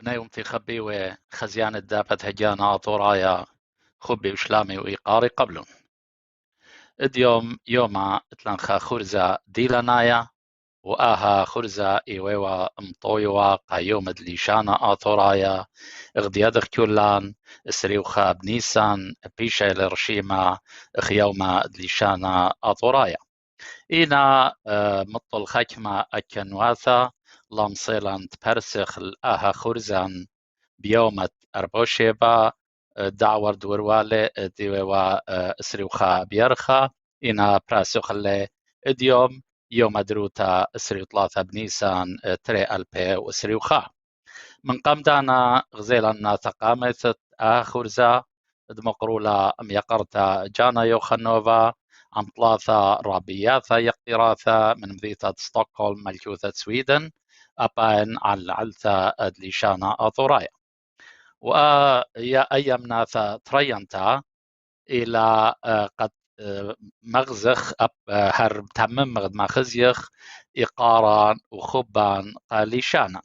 بنيوم في خبي وخزيان الدابت هجانا طورايا خبي وشلامي وإيقاري قبلون اديوم يوما اتلنخا خرزة ديلانايا وآها خرزة إيويوا مطويوا قايوم دليشانا آطورايا اغديادخ كولان اسريوخا بنيسان بيشا لرشيما خيوما دليشانا آطورايا إينا مطل خكمة أكنواثا لامصيلان تبرسخ الآها خرزان بيومة أربوشيبا دعور دوروالي ديوا اسريوخا بيرخا إنا براسوخ اللي اديوم يوم دروتا اسريو ثلاثة بنيسان تري ألبي واسريوخا من قام دانا غزيلنا تقامت خرزة دمقرولا أم يقرتا جانا يوخنوفا عم ثلاثة رابياثا يقتراثا من مدينة ستوكهولم ملكوثة سويدن أبان على علتا أدليشانا أثورايا ويا أيامنا ترينتا إلى قد مغزخ هرب تمم مغد مخزيخ إقاران وخبان قاليشانا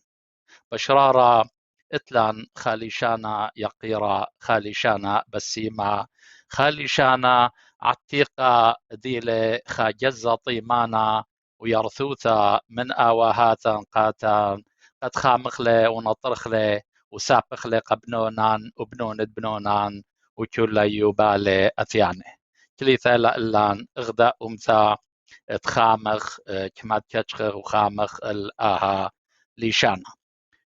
بشرارة اتلان خاليشانا يقيرا خاليشانا بسيما خاليشانا عتيقة ديلي خاجزة طيمانا ويرثوثا من آواهاتا قاتان قد خامخلي ونطرخلي وسابخلي قبنونان وبنون بنونان وكل يبالي أثياني كليثا لألان اغدا أمثا تخامخ كماد كتشخ وخامخ الآها ليشانا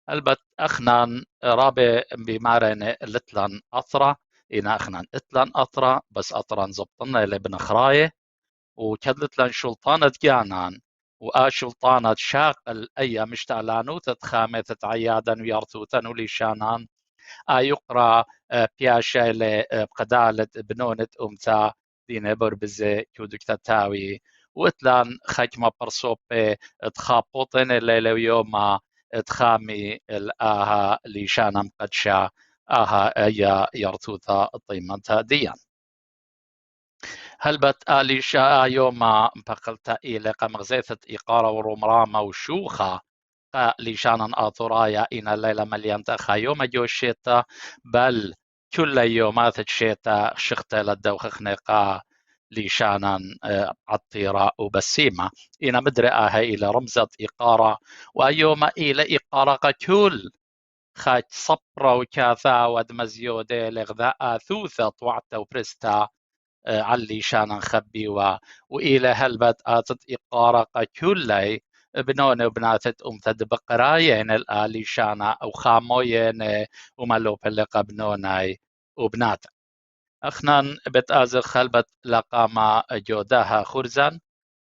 البت أخنان رابي بمارن لتلان أطرا إنا أخنان إتلان أطرا بس أطران زبطنا اللي بنخراية وكدلتلان شلطانة جانان شلطانة شاقل أي مشتعلانو تتخامة تتعيادا ويرثوتن وليشانان يقرأ بياشا بقدالة بنونة أمتا دين بربزي كودك تتاوي وإتلان خجمة برصوبي تخابطن الليلة ويوما تخامي الآها ليشانا مقدشا أيا يرتوثا الطيمانتا ديان هلبت آليشا يوما مبقلتا إلى قمغزيثة إقارة ورومراما وشوخا ليشانا آثورايا إن الليلة مليانتا خايوما جوشيتا بل كل يومات تشيتا شختا للدوخ خنقا ليشانا عطيرا وبسيمة إن مدرئها إلى رمزة إقارة وأيوما إلى إقارة كل خاج صبرا وكاثا ودمزيودي لغذاء ثوثة طوعتا وبرستا علي شانا خبي وإلى هلبت آتت إقارة كلي بنون وبناتت أمتد بقراين الآلي شانا أو خاموين وملو بلق بنوناي وبنات أخنان بتآزر خلبت لقاما جوداها خرزان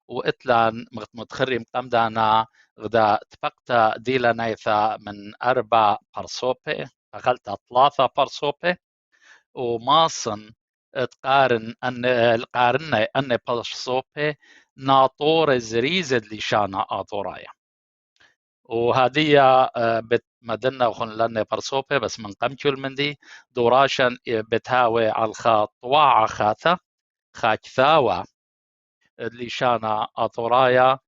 وإتلان متخرم قمدانا غدا تفقت ديلا نيثا من 4 برصوبة أغلت 3 برصوبة وماصن تقارن أن برصوبة ناطور زريزد لشانا آطورايا وهذه مدنا وخن لنا برصوبة بس من قمكل من دي دوراشن بتهاوي على الخاط طواعة خاثة خاكثاوة لشانا آطورايا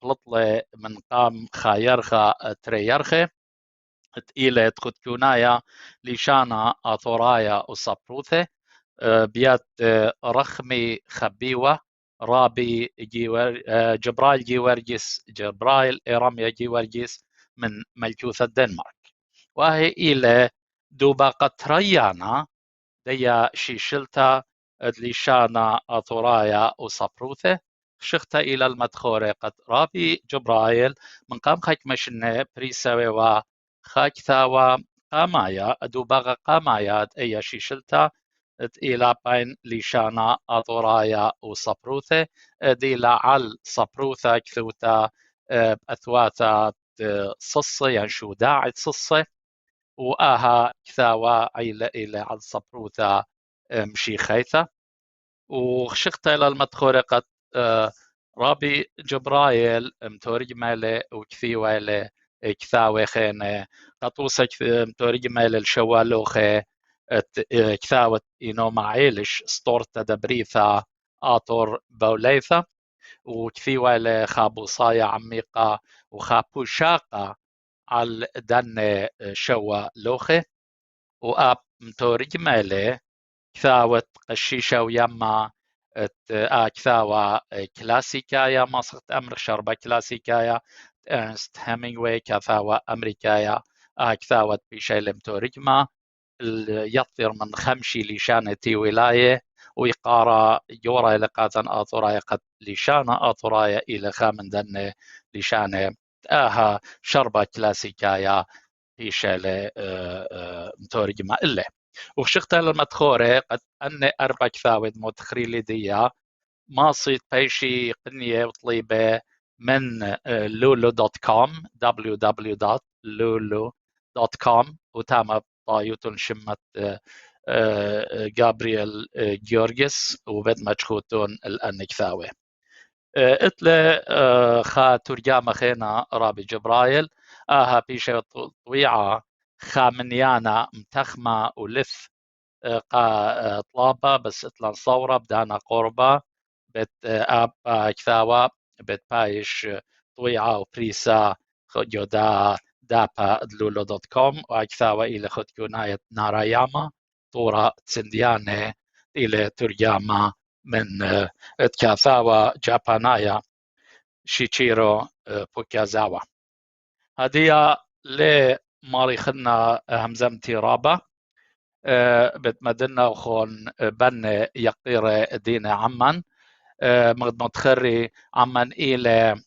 تلطلي من قام خايرخا تريرخي إلى تكونايا لشانا آطورايا وصبروثة بيات رخمي خبيوة رابي جبرايل جيورجيس جبرايل إراميا جيورجيس من ملكوثة الدنمارك وهي إلى دوباقة تريانا ديا شيشلتا لشانا آطورايا وصبروثة شختا إلى المدخورة قد رابي جبرايل من قام خاك مشنة بريساوي خاك ثاوى قامايا دوباقة قامايا أي شيشلتا إلى بين لشانا آطورايا وصبروثة ديلا على صبروثة كثوتا أثواثة صصة يعني شو داعي صصة وآها كثاوى إلى على صبروثة مشي خيثة وشختا إلى المدخورة قد رابي جبرايل متورج مالي وكثيوة إلى كثاوة خينة قطوسة متورج مالي الشوالوخي كثاوة إنو معيلش ستورتا دبريثا آطور بوليثا وكثيوة إلى خابوصايا عميقة وخابوشاقة على دن شوا لوخه واب متورجمة له كثاوة قشيشة ويما كثاوة كلاسيكايا مصرت أمر شربة كلاسيكايا إرنست هيمينغوي كثاوة أمريكايا كثاوة بيشي لمتورجمة يطير من خمشي لشانتي ولاية ويقارا يورا لقاتن آطورايا قد لشانة آطورايا إلى خامن دن لشانة شربة كلاسيكايا بيشي لمتورجمة إله وشغت المدخورة قد أن أربع كثاوة متخريلي ديا ماصيت بيشي قنية وطليبة من lulu.com www.lulu.com وتاما طايوتون شمت جابرييل جيورجس وبد مجخوتون الأن كثاوة اتلى خا ترجمة خينا رابي جبرايل بيشي طويعة خامنيانا متخمة ولث طلابة بس اتلان صورة بدانا قربة بت اب كثاوة بت بايش طويعة وبريسا جودا دابا دلولو.com وكثاوة إلى خد كوناية ناراياما طورة تسنديانة إلى ترجمة من كثاوة جابانايا شيتشيرو بوكازاوا هذه لماريخنا همزمتي رابا بتمدنا وخون بن يقير دين عمان مغد متخري عمان إلى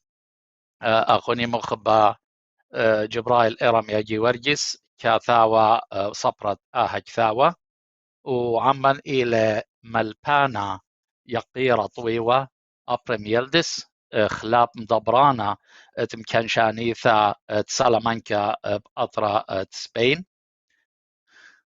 أخوني مخبا جبرائيل إرم يجي ورجس كثاوة صبرت كثاوة وعمان إلى ملبانا يقير طويوة أبرم يلدس خلاب مدبرانا تمكن شانيثا تسالامانكا بأطرا سبين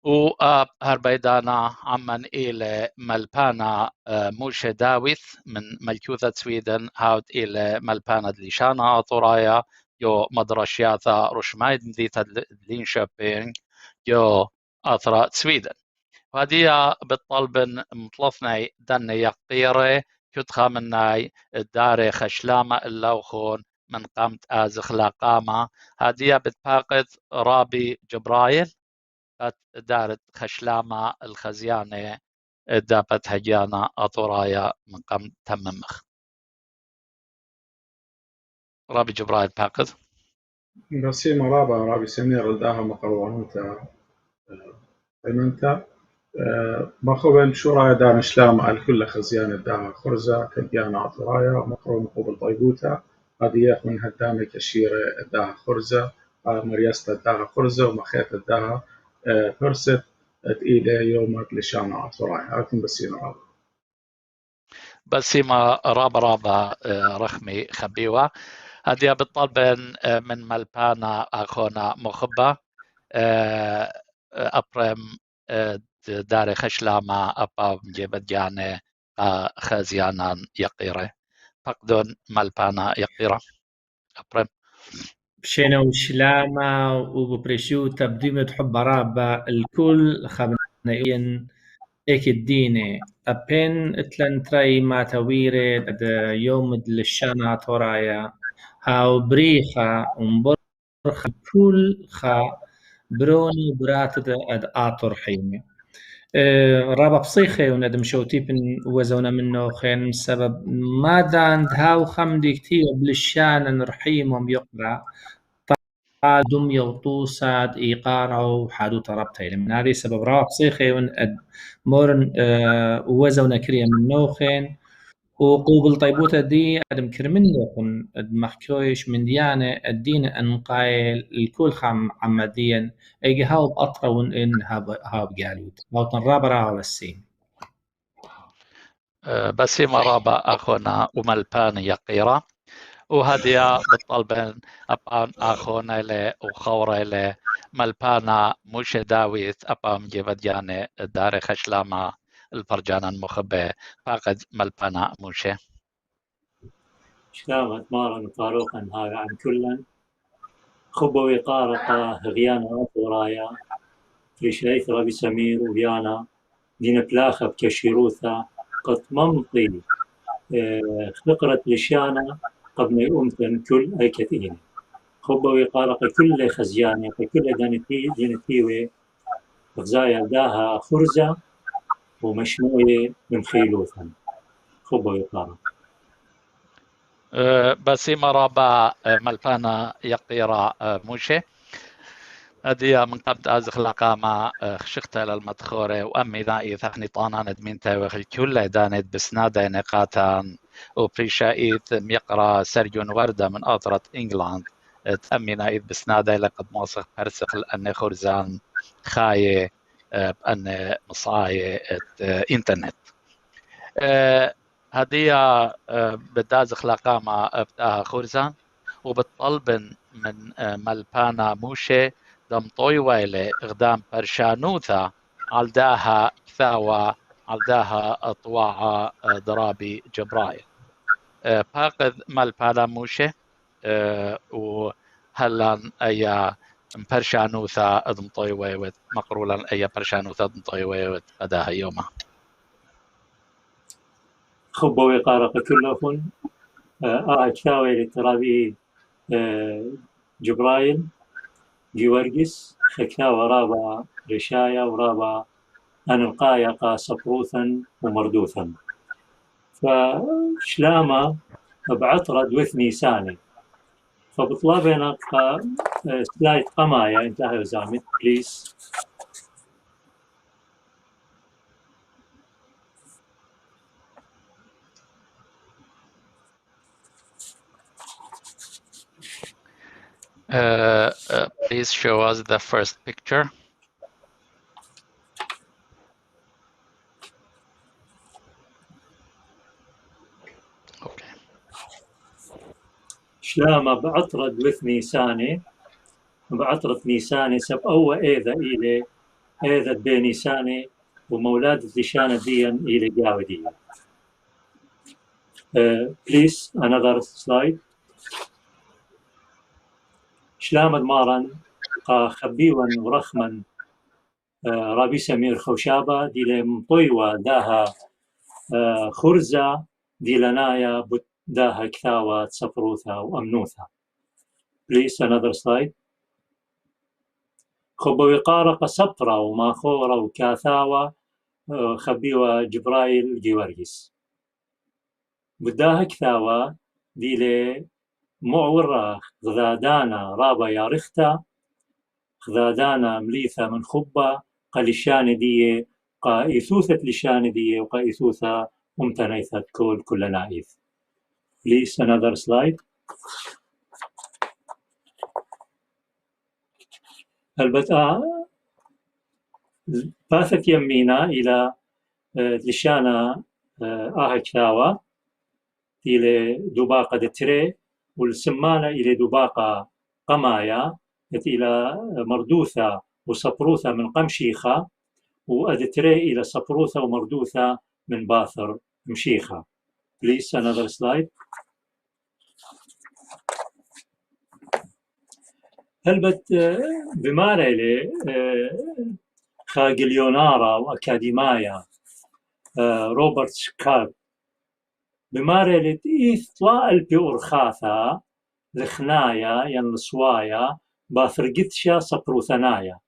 وهربيدانا عمن إلى ملبانا موشة داويث من ملكوثة سويدن هاود إلى ملبانا دليشانا طورايا يو مدرشياثا رشمايد ديتا لينشوبينج يو أثرا سويدن وهذه بالطلب مطلفناي دن يقيري كتخا مناي الداري خشلامة اللوخون من قامت آزخلا قامة هذه بتباقد رابي جبرايل دارت خشلامة الخزيانة دابت هجانا أطورايا من قم تممخ رابي جبرايل باقد بسي مرابا رابي سمير الداها مقروانوتا فمنتا مخوبن شورا دان شلام الكل خزيانة داها خرزة كديانا أطورايا مقرو مقوبل طيبوتا هذه ياخون هدامي كشيرة داها خرزة مريستا داها خرزة ومخيط داها فرست إلى يومك لشانا أطورايا هاتم بسي مرابا بسيما رابا رخمي خبيوة هذه بالطلب من ملبانا أخونا مخبة أبرم داري خشلامة أبا جيبت جاني خزيانا يقيرة فقدون ملبانا يقيرة أبرم بشينا وشلامة وبريشو تبديمة تحب رابا الكل خبنائيا إيك الدينة أبين اتلن تري ما تويرة يوم دلشانا تورايا هاو بريخا ومبرخا كل خا بروني برات اد آطر حيمي رابا بصيخي وندم شوتي بن وزونا منه خين سبب ما داند هاو خمدي كتير بلشان نرحيمهم يقرأ دم يغطوسات إيقارة وحادو طربتها من هذه سبب رابا بصيخي ون مورن وزونا كريا من نوخين وقوبل طيبوتا دي أدم كرمن لكن مخكويش من ديانة الدين أنقايل الكل خام عمديا ايجي هاو بأطرا ون هاو بقالود هاو تنرابا راو السين بسيما رابا أخونا وملبان يقيرة وهدية بالطلبين أبان أخونا إلي وخورة إلي ملبانا مش داويث أبام جيبت جاني داري خشلامة الفرجانا المخبة فاقد ملبانا موشي شلامة مارن فاروقا هذا عن كلا خبوي طارقة غيانا ورايا في شريث ربي سمير ويانا دين بلاخة بكشيروثا قد ممطي فقرة لشانا قد ما يؤمثن كل أي كثير خبوي قارق كل خزيانة كل دينتيوي غزايا داها خرزة ومشموية من خيلوثا خبوي قارق بسي مرابا ملبانا يقيرا موشي هذه من قبل أزخلقا ما خشخت للمدخورة وأمي ذائي ثحني طانا ندمين تاوخ كل دانت بسنادة نقاطان وبريشايت ميقرا سريون وردة من أطرة إنجلاند تأمي نايد بسنادة لقد موسخ برسخ لأن خرزان خاية بأن مصاية إنترنت هذه بداز خلاقا ما ابتاها خرزان وبتطلبن من ملبانا موشي دم طوي ويلي غدام برشانوثا عالداها كثاوى عالداها طواعة ضرابي جبرايل باقذ ملبانا موشي وهلا أي برشانوثا دم طوي ويوت مقرولا أي برشانوثا دم طوي ويوت بداها يومها خبوي قارق كلهن كثاوي لترابي جبرايل جيورجس خكنا ورابا رشايا ورابا أنقايا صفروثا ومردوثا فشلامة بعطرة دوثني ساني فبطلابنا سلايد قمايا انتهى زامت بليز Please show us the first picture. Okay. شلامة بعطرة دوث نيساني بعطرة نيساني سب أو إذا إلي إذا بنيساني ومولاد لشانة ديا إلي جاودية. Please another slide. شلامة مارن خبيوا ورخما رابي سمير خوشابة دي مطيوة داها خرزة دي لنايا داها كثاوة صفروثة وأمنوثة. Please another slide. خبوي قارق صبرة وماخورة وكاثاوة خبيوة جبرايل جيورجس بداها كثاوة دي لي معورة غذادانا رابا يارختا غذادانا مليثة من خبة قلشان دي قائثوثة لشان دي وقائثوثة ممتنيثة كل نائث. Please another slide. البتاء باثت يمينا إلى لشانة كثاوة إلى دباقة دتري والسمانة إلى دباقة قمايا إلى مردوثة وصبروثة من قمشيخة وأدتري إلى صبروثة ومردوثة من باثر مشيخة. Please another slide. هلبت بمارة إلى خاجليونارا وأكاديمايا روبرت شكاب بمارة إلى إثلاء البيورخاثة لخنايا ينصوايا باثرقتشا صبروثنايا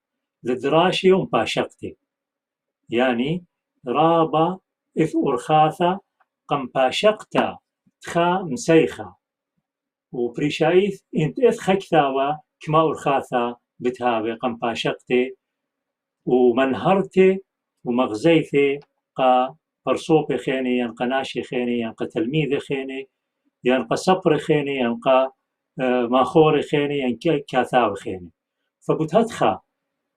لدراشي ومباشقتي يعني رابا إث أرخاثة قمباشقتا تخا مسيخة وبريشايث انت إث خكثاوة كما أرخاثة بتهاوي قمباشقتي ومنهرتي ومغزيتي قا برصوبي خيني ينقى ناشي خيني ينقى تلميذي خيني ينقى صبر خيني ينقى ماخور خيني ينقى كاثاوي خيني فبتهدخا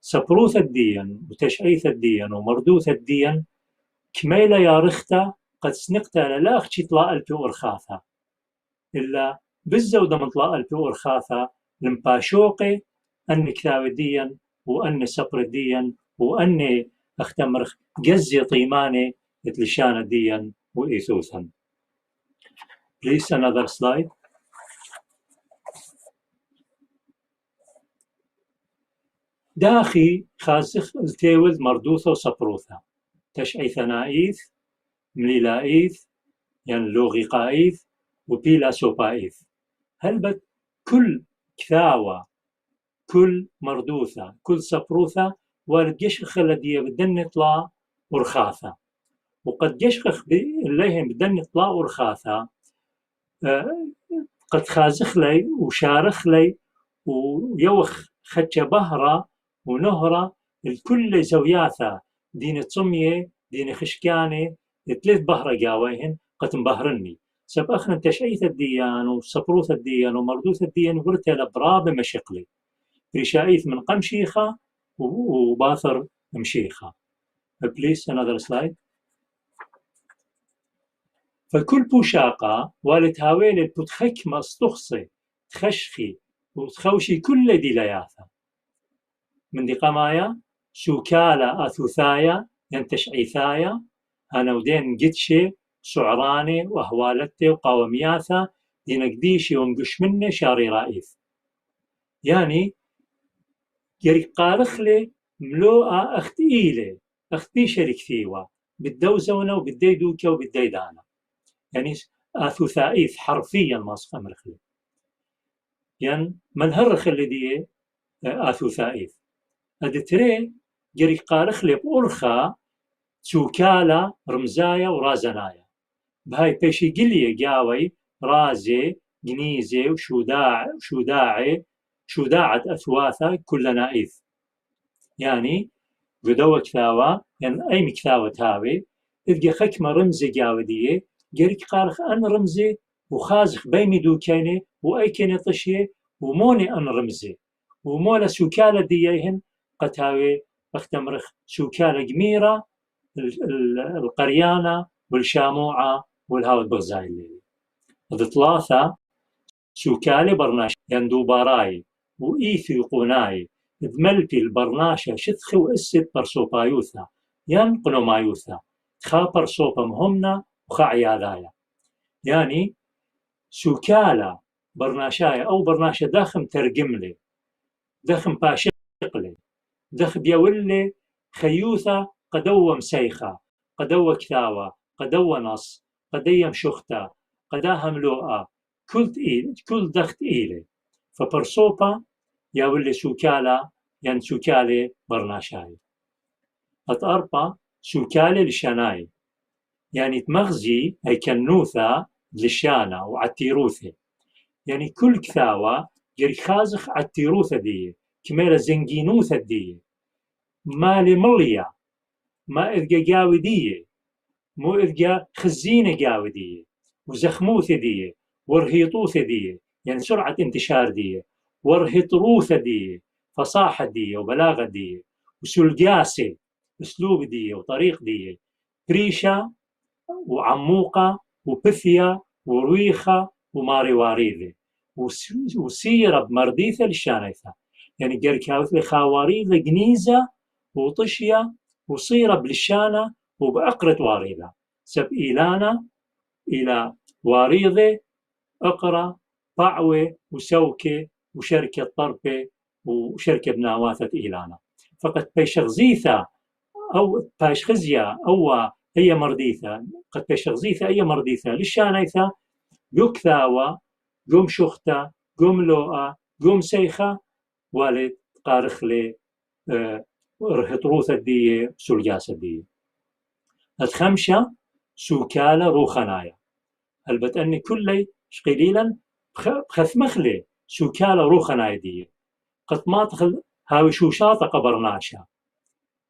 صبروث الدين وتشعيث الدين ومردوث الدين كميلة يارختا قد سنقتا لا أخشي طلاء البي أرخاثة إلا بالزودة من طلاء البي أرخاثة لمباشوقي أني كثاوي دين وأني صبر دين وأني أختمرخ جزي طيماني اتلشان دين وإيثوثا. Please another slide. داخي خازخ التيوذ مردوثة وصبروثة تشعيثنائيث مليلائيث يعني لوغيقائيث وبيلاسوبائيث هلبت كل كثاوة كل مردوثة كل سبروثة والد يشخخ الذي بدن يطلع ورخاثة وقد يشخخ الليهم بدن يطلع ورخاثة قد خازخ لي وشارخ لي ويوخ خدش بهرة ونهرة الكل زوياثة دين تصمية دين خشكانة 3 بهرة جاويهن قد مبهرني سب أخنا تشعيث الديان وسبروث الديان ومردوث الديان ورتها لبراب مشقلي رشايث من قمشيخة وباثر مشيخة. Please another slide. فكل بوشاقة والتهاويل البتخك مستخصي تخشخي وتخوشي كل ديلياثة من دي قمايا شوكالة أثوثايا ينتشعيثايا هنودين قدشي سعراني وهوالتي وقوامياثة دينقديشي ومقش منه شاري رائث يعني يريق قارخلي ملوءة أختيلي أختي شريك ثيوة بالدوزونة وبالديدوكة وبالديدانة يعني أثوثائيث حرفيا ماسخة مرخلي يعني من هرخ اللي دي أثوثائيث أدتري يريق قارخلي بأرخا سوكالة رمزايا ورازنايا بهاي بيشي قلية جاوي رازي جنيزي شوداعة أثواثة كل نائث يعني قدوة كثاوة يعني أي مكثاوة تاوي إذ خكمة رمزي جاودية جريك قارخ أن رمزي وخازخ بيمي دوكيني وأي كيني طشيه وموني أن رمزي ومولا سوكالة ديهن قتاوي اختمرخ سوكالة جميرة القريانة والشاموعة والهاو البغزاي الليلي هذا 3 سوكالة برناش يندو باراي وإيثي قوناي ذملتي البرناشة شثخي وإسد برسوبايوثا ينقنو مايوثا تخا برسوبا مهمنا وخا عيالايا يعني سوكالة برناشايا أو برناشة داخم ترجملي داخم باشقلي داخم بيولي خيوثة قدوة مسيخة قدوة كثاوة قدوة نص قديم شختا قداها ملوءة كل دخت إيلي فبرسوبا يولي سوكالة يعني سوكالة برناشاي أتأربا سوكالة لشاناي يعني تمغزي هي كنوثة للشانة وعتيروثة يعني كل كثاوة يري خازخ عتيروثة دي كميلة زنجينوثة دي مالي مليا ما إذجا جاودية مو إذجا خزينة جاودية وزخموثة دي ورهيطوثة دي يعني سرعة انتشار دي ورهطروثة دي فصاحة دي وبلاغة دي وسلجاسة أسلوب دي وطريق دي بريشة وعموقة وبثية ورويخة وماري واريذة وسيرة بمرديثة للشانيثة يعني جركاوث لخاواريذة جنيزة وطشية وصيرة بالشانة وبأقرة واريذة سب إيلانا إلى واريذة أقرة طعوة وسوكة وشركة طربة وشركة بناواثة إيلانا فقط بيشغزيثة أو بيشغزية أو هي مرديثة قد بيشغزيثة أي مرديثة للشانيثة يكثاوة قوم شخته قوم لوءة قوم سيخة والد قارخ لي رهطروثة دي سلجاسة دي الخمسة سوكالة روخنايا هلبت أني كلي قليلا بخث مخلي سوكالة روخنايا دي قد ما تخل هاوي شوشاطة قبرناشا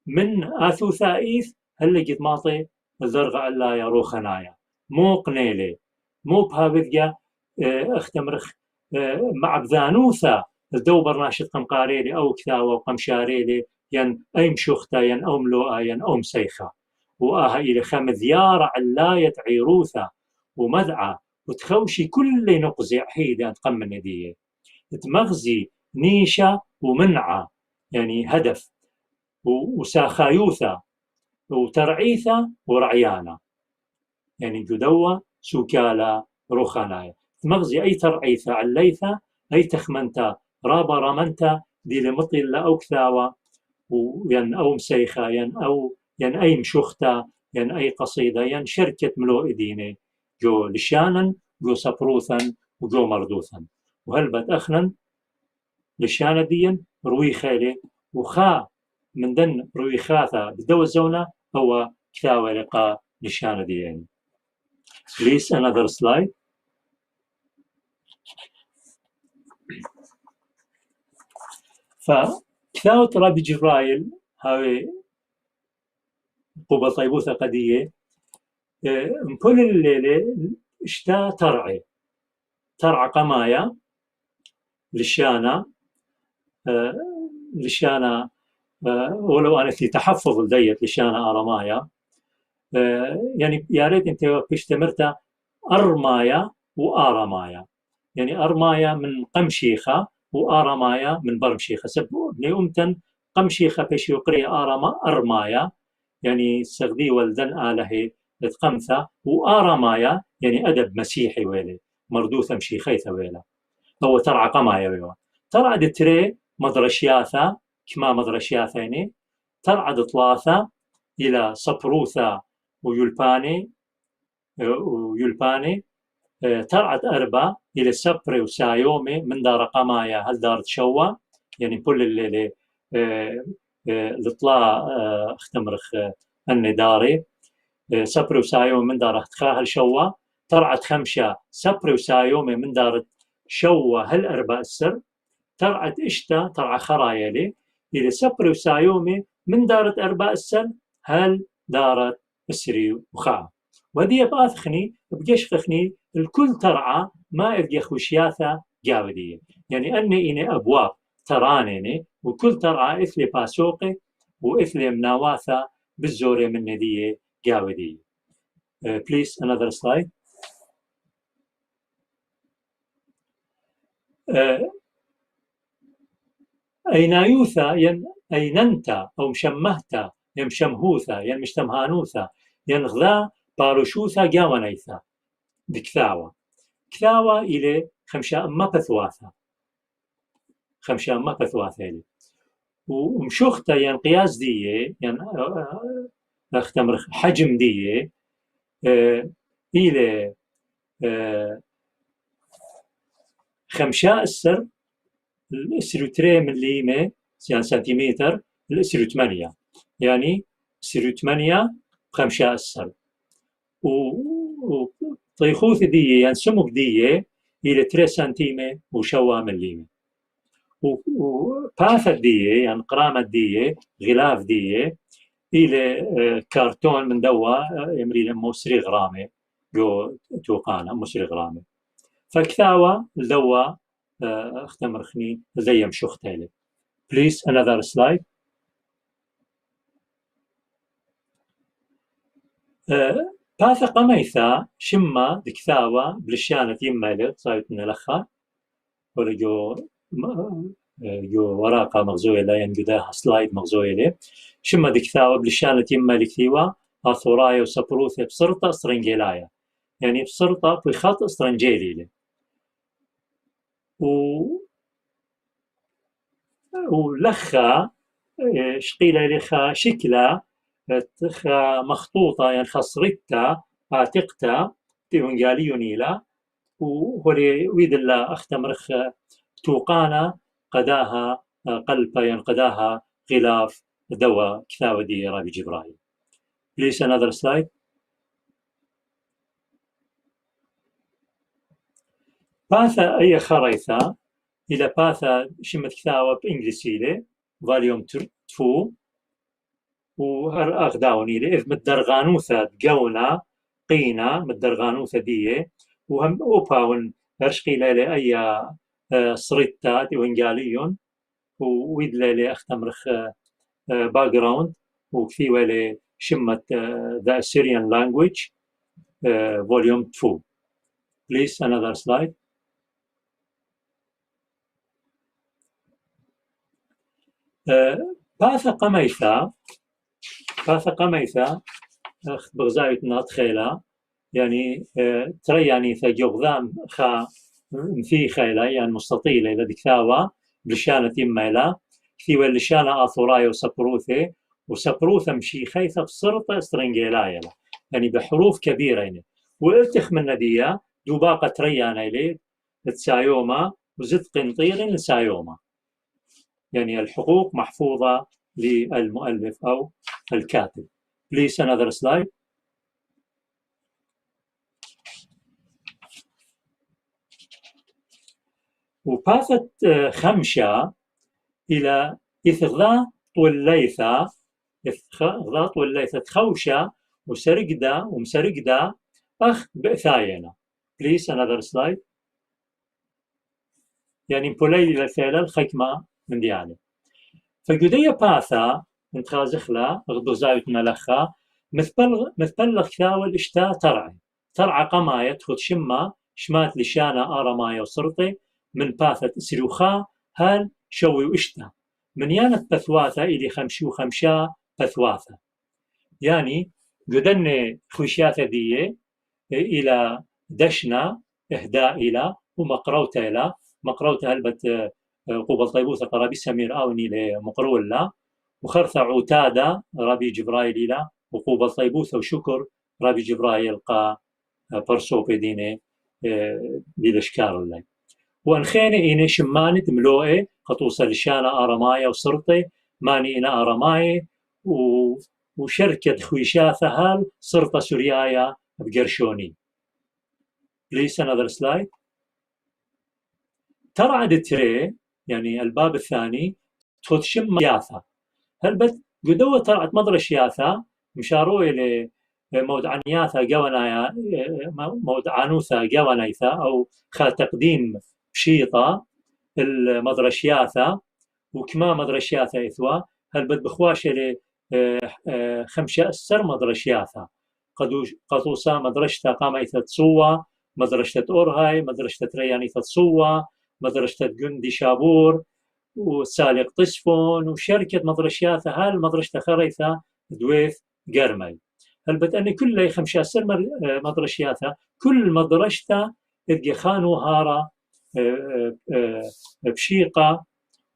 من آثوثائيث هل قد ماطي الزرغة ألا يا روخنايا مو قنيلي مو بهابذجا اختمرخ مع بذانوثة الدو برناشة قمقاريلي أو كثاوة وقمشاريلي ين أيم شختا ين أوم لوءا ين أوم سيخة وآها إلى خمذيارة علاية عيروثة ومذعة وتخوشي كل نقزي حيدة تقمن دي تمغزي نيشة ومنعة يعني هدف وساخايوثة وترعيثة ورعيانة يعني جدوة سوكالة روخاناية تمغزي أي ترعيثة عليثة أي تخمنتا رابا رمنتا دي لمطل أو كثاوة وين أو مسيخة ين أي مشوختا ين أي قصيدة ين شركة ملوء ديني جو لشانا جو سبروثا وجو مردوثا وهل بتأخنا لشانة ديا روي خالي وخا من دن روي خاثة بدو الزونة هو كثاوة لقاء لشانة دي يعني. Please another slide. فكثاوة ربي جبرائيل هاوي قوبة طيبوثة قدية مكل الليلة اشتا ترعى قمايا لشانة ولو أنا في تحفظ لديت لشانة أرمايا يعني يا ريت أنت بيشتمرتا أرمايا وآرمايا يعني أرمايا من قمشيخة وآرمايا من برمشيخة سبو ليومتن قمشيخة بيش يقري أرمايا يعني سغدي والدن آله تقمثة وآرمايا يعني أدب مسيحي ويلي مردوثة مشيخيثة ويلا هو ترعى قمايا ويلا ترعى دتري مدرشياثة كما مدرشياثيني ترعى دطلاثة إلى صبروثة ويلباني ترعد أربع إلى سبري وسايومي من دار قمايا هل دار تشوى يعني كل اللي لطلا اختمرخ النداري سبري وسايومي من دار اختخاهل شوى ترعد خمشة سبري وسايومي من دار شوى هل أربع السر ترعد إشتا ترعى خرايلي إلى سبري وسايومي من دارت أربع السر هل دارت السري وخام ودي باثخني بجشخني الكل ترعى ما ابقى خوشياثة جاودية يعني أني إني أبواب ترانيني وكل ترعى إثلي باسوقي وإثلي مناواثة بالزورة من ندية جاودية. Please another slide. أينايوثا أيننتا أو مشمهتا يمشمهوثا مشتمهانوثا ينغذا بارشوثا جاونيثا بكثاوة كثاوة إلى خمشة أما بثواثة إلي ومشوختا قياس دية أختمر حجم دية إلى خمشة السر الأسر 3 مليمة يعني سنتيمتر الأسر 8 يعني أسر 8 بخمشة السر وطيخوث دية يعني سمك دية إلى 3 سنتيمة وشوا مليمة وباثة دية يعني قرامة دية غلاف دية إلى كارتون من دوا يمري موسري غرامة جو توقانا موسري غرامة فكثاوة الدوا اختمرخني زي مشوختالي. Please another slide. باثا قميثا شما دكثاوة بلشانة يمالي صايت نلخا ولا جو ورقة مغزوية ينجدها سلايد مغزوية شما دكثاوة بلشانة يمالي كثيوة آثورايا وسبروثة بصرطة استرنجيلايا يعني بصرطة بخط استرنجيلي ولخا شقيلة لخا شكلة مخطوطة يعني خصرتها عاتقتها تيونجالي يونيلا وهولي ويد الله أختمرخ توقانا قداها قلبا ينقداها غلاف دواء كثاوة دي رابي جبرائيل. Please another slide. باثا أي خريثة إلى باثا شمت كثاوة بإنجليسية فاليوم 2 وهر أغداوني إذ متدرغانوثة جونا قينا متدرغانوثة دية وهم أوباون هرشقي لي أي صريتات وإنجاليون ويد لي أختمرخ باكجراوند وكثي ولي شمت The Assyrian Language Volume 2. Please another slide. باثا قميثا بغزايت ناتخيلا يعني ترياني ثجوغذام خا في خيلا يعني مستطيلة إلى دكثاوة بلشانة إميلا كثيوة لشانة آثورايا وسبروثة مشيخيثة بصرطة استرنجيلايا يعني بحروف كبيرة يعني وإلتخ من ندية دوباقة تريانا إلي تسايوما وزد قنطير لسايوما يعني الحقوق محفوظة للمؤلف أو الكاتب. Please another slide. وباثت خمشة إلى إثغاء طوليثة خوشة ومسرقدة أخ بأثاينا. Please another slide. يعني بولي للفعل الخكمة من ديانة. فقدية باثا من تخازخلا غدو زايت ملخا مثبلغ ثاول اشتا ترعى قماية تخد شمة شمات لشانا آرماية وصرطي من باثة سلوخا هال شوي واشتا من يانت بثواثة إلي خمشي وخمشا بثواثة. يعني قدن خوشياثة دي إلى دشنا إهداء إلى ومقروتة إلى مقروتة هلبت قوبل طيبوثة قرابي سمير آوني لمقرول لا وخرثة عتادة رابي جبرايل إلى وقوبل طيبوثة وشكر رابي جبرايل قا برسو بديني للشكار الله وانخيني إني شمانت ملوئي قطوصة لشانا آرماية وصرطي ماني إنا آرماية وشركة خويشاثة هال صرطة سوريايا بقرشوني. Please another slide. ترعد تري يعني الباب الثاني تخدشم ياثا هلبت قدوة ترعد مدرش ياثا مشاروي لمود عنياثا قوانايا مود عنوثا قوانايثا أو خا تقديم بشيطة المدرشياثا وكما مدرشياثا إثوا هلبت بخواش خمشة السر مدرشياثا قدوسا مدرشتا قاميثا تصوى مدرشة أورهاي مدرشة رياني تصوى مدرسة جندي شابور وسالق طسفون وشركة مدرشياثة هال مدرسة خريثة دويث قرمي هل أن كل 5 سنة مدرشياثة كل مدرسة إدقي خانو هارا بشيقة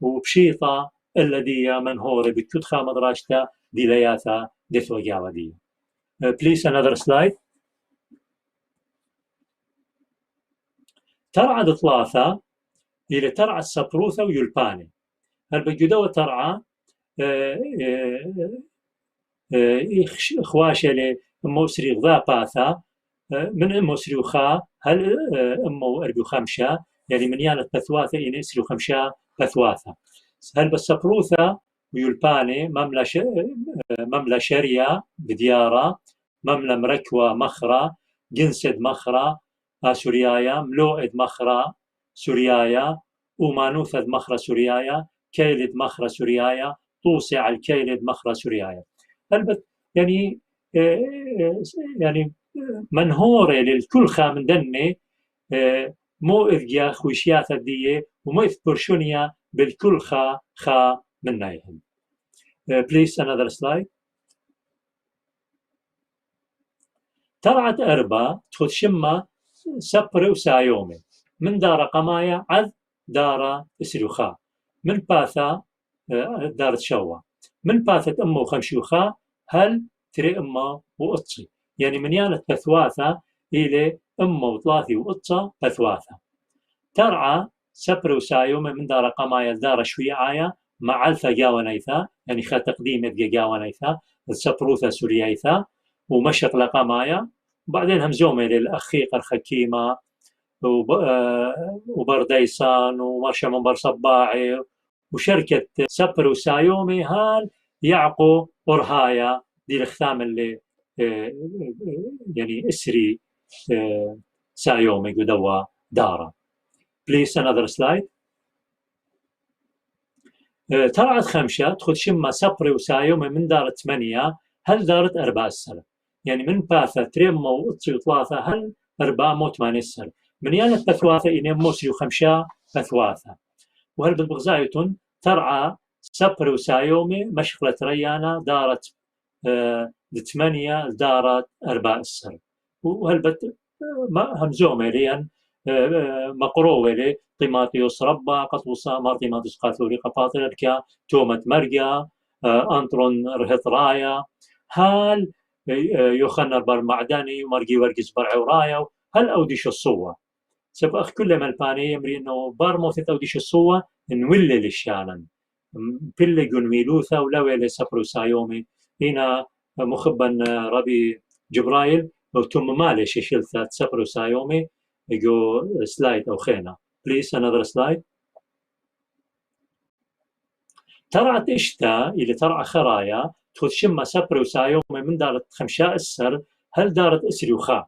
وبشيطة الذي منهور بكتخا مدرسة ديلياثة ديثو جاودي. Please another slide. ترعد 3 إلى ترعى السبروثة ويلباني هل بجدوة ترعى خواشة لموسري غذا باثا من موسري وخا هل أمو 4 يعني من يانت بثواثة إلى 5 بثواثة هل بالسبروثة ويلباني مملة شريا بديارة مملة مركوة مخرة جنسد مخرة سوريايا ملوئد مخرة سوريايا ومانوثة مخرة سوريايا كيلد مخرة سوريايا طوسي على الكيلد مخرة سوريايا البت يعني منهورة للكل خا من دني مو إذجا خوشياثة دي ومو إذبرشونيا بالكل خا من نايهم. Please another slide. ترعت 4 تخد شمة سبر وسايومي من دار قمايا عذ دار اسلوخا من باثا دار شوا من باثة أمه وخمشوخا هل تري أمه وقطي يعني من يانت بثواثة إلى أمه وثلاثي وقطة بثواثة ترعى سبر وسايومي من دار قمايا دار شويعايا مع الفا جاونيثا يعني خا تقديم جاونيثا السبروثة سوريايثا ومشق لقمايا وبعدين همزومي للأخيق الخكيمة وبرديسان ومرشا منبر صباعي وشركة سبر وسايومي هال يعقو أرهايا دي الختام اللي يعني اسري سايومي قدوا دارا. Please another slide. ترعت 5 تخد شمة سبر وسايومي من دار 8 هل دارت 4 سنة يعني من باثة تريمو وقطي وثلاثة هل 4 مو 8 سنة من يانت بثواثة إني موسي 5 بثواثة وهل بالبغزايتون ترعى سبر وسايومي مشغلة ريانا دارت 8 دارت 4 سنة وهل بت همزومي ليان مقروة لي طيماتيوس ربا قطوسا مارتيماتوس قاثوري قباطركا تومة مرقا أنترون رهط رايا هل يوخنر بر معدني ومرقي ورقس برع ورايا هل أوديش الصوة سبأخ كل ما الباني يمري إنه بار موثة أوديش الصوة نولي للشانا بيلجون ميلوثا ولويل سبروسايومي هنا مخبا ربي جبرايل وتم مالي شيشلثات سبروسايومي يجو سلايد أو خينا please another slide. ترعت إشتا اللي ترعى خرايا تخشم سبروسايومي من دارت خمشاء السر هل دارت إسري وخا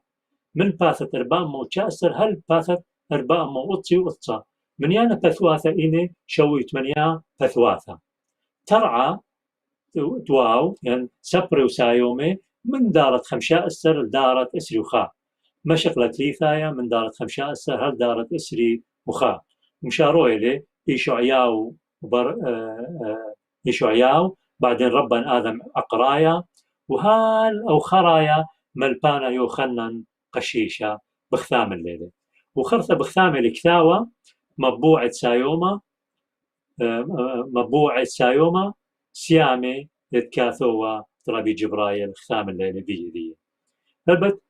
من باثت أرباء مو تشاسر هل باثت أرباء مو أطي وأطا من يانا باثواثا إني شويت من يا باثواثا ترعى تواو يعني سبروسايومي من دارت خمشاء السر دارت إسري وخا مشقلت ليثايا من دارت خمشاء السر هل دارت إسري وخا مشارويلي إيشعياو يشعياو بعدين ربا آدم أقرايا وهال أو خرايا ملبانا يوخنن قشيشة بخثام الليلة وخرثة بخثام الكثاوة مبوعة سايوما سيامي يتكاثوا ترابي جبرايل خثام الليلة دي فبت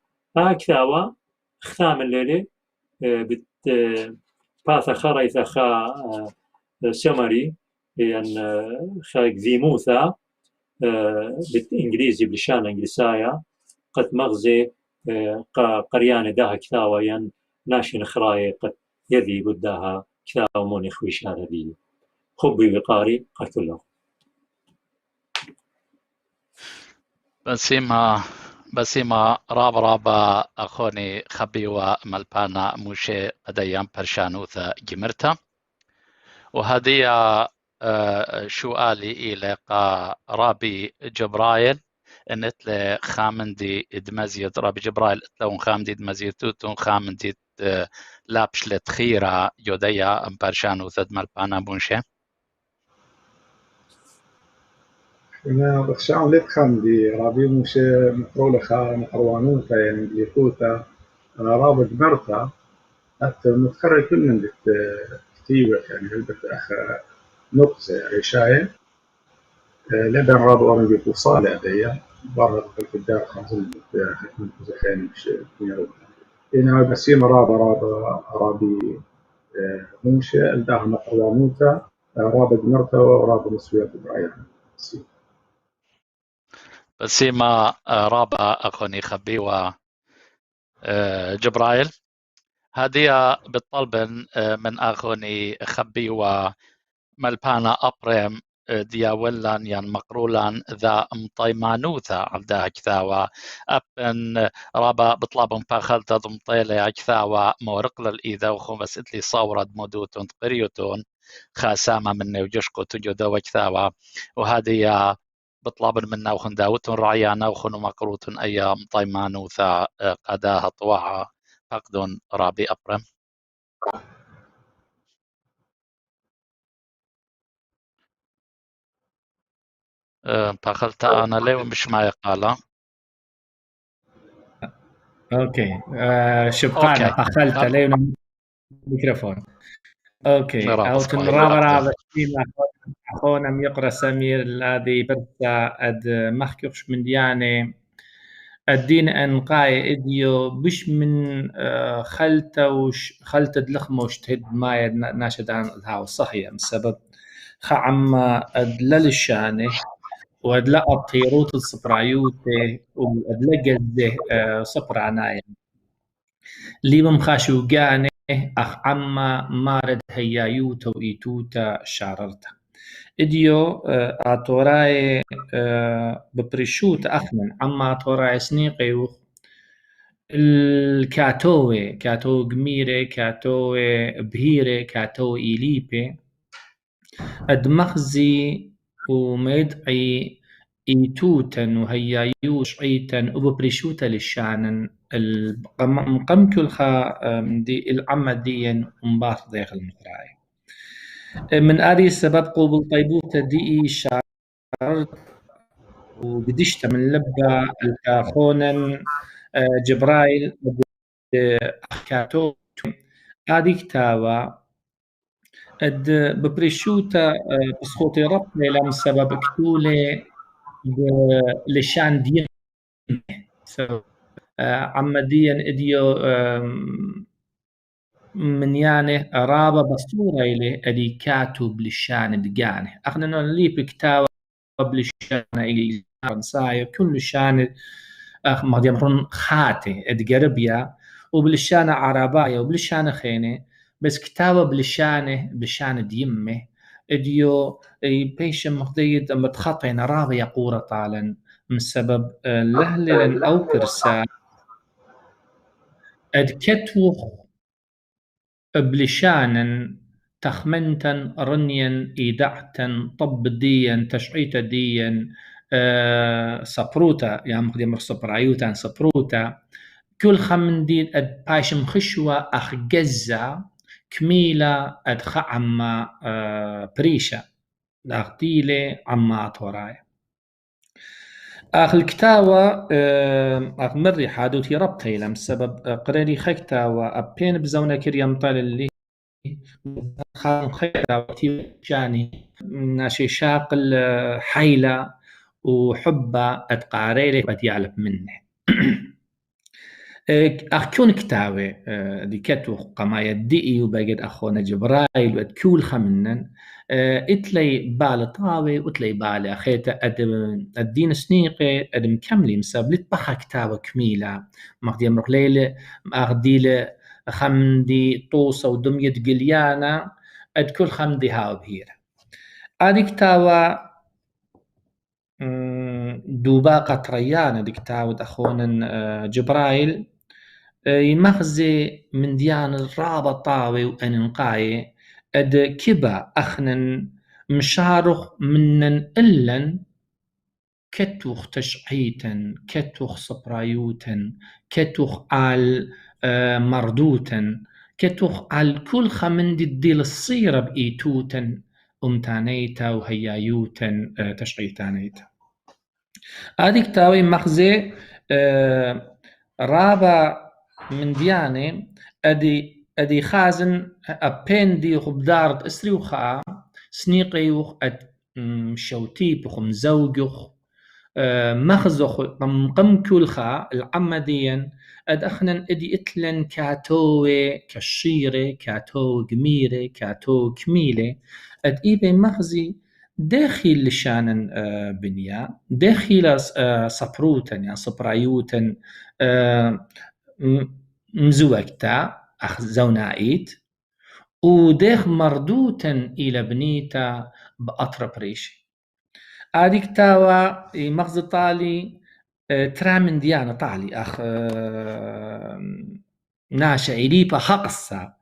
كثاوة خثام الليلة بت باثا خريثة خا سمري يعني خاك ذي موثا بالإنجليزي بلشان إنجليسايا قد مغزي قريان داها كثاوة ين ناشن خراي قد يذي بداها كثاوة موني خويش هذا بي خبي وقاري قتله بسيما رابا أخوني خبي وملبانا موشي قديان برشانوثا جمرتا وهذه سؤالي إلى رابي جبرايل إنت خامندي دمزيت رابي جبرايل لو خامندي دمزيتوتون خامندي لابشلت خيرا يوديا برشانو ثد ملبانا بونشي أنا بخشان ليت خامندي رابي موشي مقرولخا مقروانوتا يعني بيكوتا أنا رابط مرتا حتى متخرج كل من كتيبة يعني هلبت أخ نقصة رشاية لبن رابط أنا بيكو صالة أدية برا في الدار خمسين حكم زخين مش يروح إنما بسيم رابي موشة الداها مقروانوتا رابط مرتا ورابط نسويات برايان بسيما رابا أخوني خبي و جبرايل هذه بالطلب من أخوني خبي وملبانا أبريم دياولان ين مقرولان ذا مطيمانوثا عبدا كثاوة أبن رابا بطلبهم فاخلت ضمطيلة كثاوة مورق للإيذا وخمس إتلي صورت مودوتون تقريوتون خاسامة مني وجشقو تجودا وكثاوة وهذه بطلب منا وخن داوتون رعيانا وخن مقروتون أي مطيمانوثا قداها طواعا فقدون رابي أبرم فاخلت أنا ليه ومش معي قالا اوكي شبقانا فاخلت ليه الميكروفون اوكي او تنرابرا بسيما اخونا يقرا سمير الذي برتا اد مخكش من ديانه الدين انقاي اديو بش من خلت دلخمو اشتهد ما ناشد عن الهاو صحيح السبب خعم ادلل الشانه وادلا الطيروت الصبرايوتي وادلا جده صبراناي لي مخاشو جانه اخ عما مارد هيايوتا وإيتوتا شاررتا إديو آتوراي ببريشوت أخمن عما آتوراي سنيقيوخ الكاتوي كاتو جميري كاتوي بهيري كاتو إيليبي أدمخزي وميدعي إيتوتن وهيايوش عيتن وببريشوتا للشانن مقام كل خا دي العمديا ومباط داخل المقراي من هذه السبب قوبل طيبوتا دي شارت وقدشت من لبا الكاخونن جبرايل كاتو هذه كتابة ببريشوتا بسخوتي ربني لم سبب كتولي لشان دين عمديا اديو من يعني رابا بصورة إلي أدي كاتب للشان دقانه أخنا نولي بكتاب للشان إلي فرنسايا كل شان ما يمرن خاتي ادقربيا وبالشان عربايا وبالشان خينه بس كتابة بالشان ديمه اديو بيش مقضيد متخطين رابا يقورة طالا من سبب لهلن أو كرسا ادكتوخ بلشانا تخمنتا رنيا إيدعتا طبديا تشعيتا ديا صبروتا يعني مقدم صبرايوتا صبروتا كل خمن دي اد باشم خشوة أخ جزا كميلة اد عما بريشة أخديلي عما أطوراي آخر الكتاوة آخر مري حادوتي ربطي لم سبب قريري خكتاوة أبين بزونا كريم طال اللي خان خكتاوة جاني ناشي شاقل حيلة وحبة أتقاريري بدي أعلم منه أخكون كتاوة دي كتو قما يدئي وباقد أخونا جبرايل وأتكول خمنن اتلي بالطاوي واتلي بالي اخيتا الدين سنيقي ادم كملي مساب لتبخا كتابة كميلة مقدي امرق ليلة اغديلة خمدي طوسة ودمية قليانا اد كل خمدي هاو بهيرة ادي كتابة دوباقة ريانة دي كتابة اخونا جبرايل يمخزي من ديان الرابط طاوي واننقاي اد كبا اخنن مشارخ منن إلن كتوخ تشعيتا كتوخ صبرايوتا كتوخ آل مردوتا كتوخ آل كل خمن دي الصيرة بإيتوتا أمتانيتا وهيايوتا تشعيتانيتا هذه كتاوي مخزي رابا من دياني ادي خازن ابين دي خبدارت اسري وخا سنيقي وخ شوتي بخم زوجخ مخزخ قم كل خا العمديا اد اخنن ادي اتلن كاتوي كشيره كاتو جميره كاتو كميله اد ايبي مخزي داخل لشانن بنيا داخل صبروتا يعني صبرايوتا مزوجتا أخ زونايت وديخ مردوتا إلى بنيتا بأطرب ريشي هذيك تاوى مغز طالي ترى من ديانة طالي أخ ناشا إليبا حقصة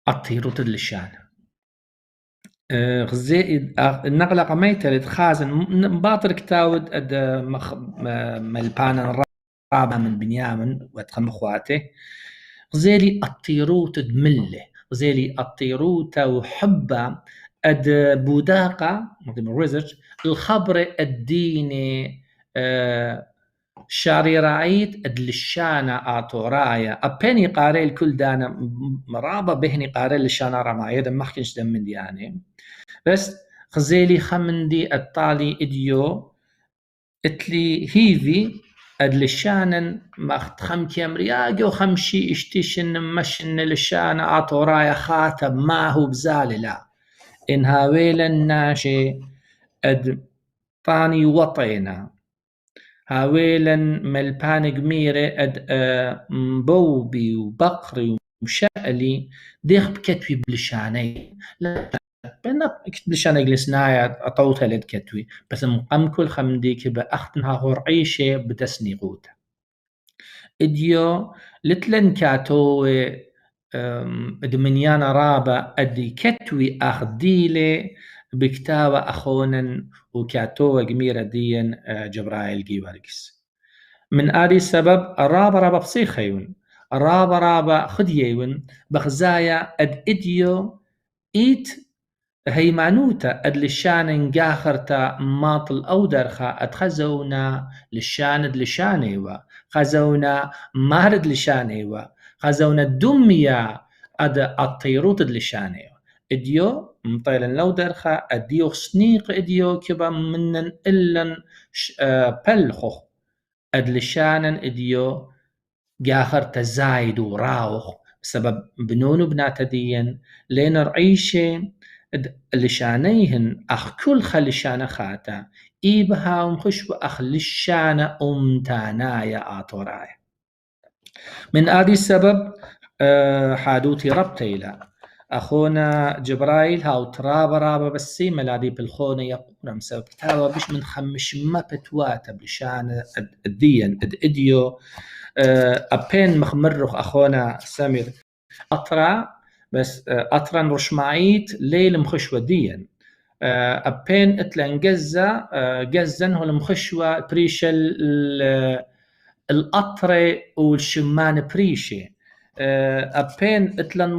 أطيرو تدلشان غزي النقلة قميتة لتخازن باطر كتاود أد ملبانا رابع من بنيامن واتخم اخواته غزيلي الطيروت دمله غزيلي الطيروت وحبه اد بوداقه مثل الريزج الخبر الديني شاري رايت اد للشانا اطورايا ابيني قاري الكل دانا مرابا بهني قاري للشانا رمايا دم مخكنش دم من دياني بس غزيلي خمندي الطالي اديو اتلي هيفي ادلشانن ماخت خم كامرياجو خمشي اشتيشن مشن لشان عطورايا خاتم ما هو بزال لا ان هاويلا ناشي اد طاني وطينا هاويلا ملبان قميرة اد مبوبي وبقري ومشألي ديخ بكتوي بلشاني لا بنا بلشاني جلسنايا اطوتها لد كتوي بس مقام كل خمدي كبا اختنها غور عيشة بتسني غوتا اديو لتلن كاتو ادمنيانا رابا ادي كتوي اخديلي بكتابة اخونا وكاتو قميرة ديا جبرايل جيواركس من آدي السبب رابا بصيخيون رابا خديون بخزايا اد اديو ايت هيمانوتا اد لشان جاخرتا ماطل او درخا اتخزونا لشان لشانيوا خزونا مارد لشانيوا خزونا دميا اد الطيروت لشانيوا اديو مطيلا لو درخا اديو سنيق اديو كبا منن إلن بلخو اد لشانن اديو جاخرتا زايد وراوخ بسبب بنون بناتا ديا لين رعيشة لشانيهن أخ كل خلشانة خاتا إيبها ومخش وأخ لشانة أمتانايا آطورايا. من هذا السبب حادوتي ربتيلا أخونا جبرائيل هاو ترابا رابا بسي ملادي بالخونة يقول بسبب كتابة بش من خمش ما بتواتا بلشان الدين إديو أبين مخمرخ أخونا سمير أطرا بس أطرا رشماعيت ليل مخشوة ديا أبين إتلان جزن هو المخشوة بريشة الأطرة والشمان بريشة أبين إتلان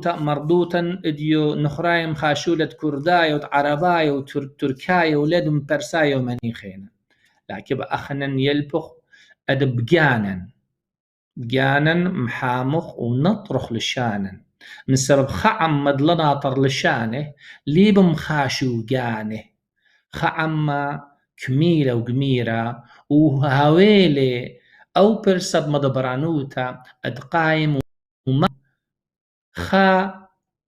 مردوتا إديو نخرايم خاشولة كرداية وعرباية وتركاية ولادم برساية ومنيخين لكن أخنا يلبخ أدب جانا محامخ ونطرخ لشانا من سبب خعم مدلنا طر لشانه لي بمخاشو جانه خعم كميلة وقميرة وهاويلي أو برسب مدبرانوتا أدقايم وما خا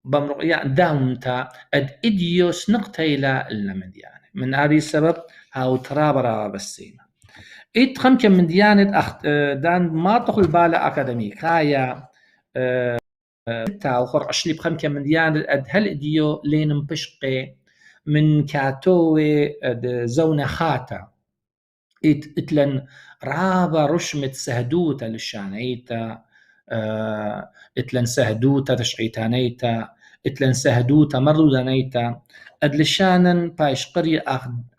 بمرق يعني داومتا أد إديوس نقتيلا المديانة. من هذه السبب هاو ترابرا بالسيمة إيت خمكة من ديانة دان ما تخل بالا أكاديميك هايا تاوخر أشلي بخمكة من ديانة أد هل إديو لين مبشقي من كاتوي أد زونة خاتا إتلن رابا رشمة سهدوتا للشانيتا إتلن سهدوتا تشعيتانيتا إتلن سهدوتا مردودانيتا أدلشانن بايش قرية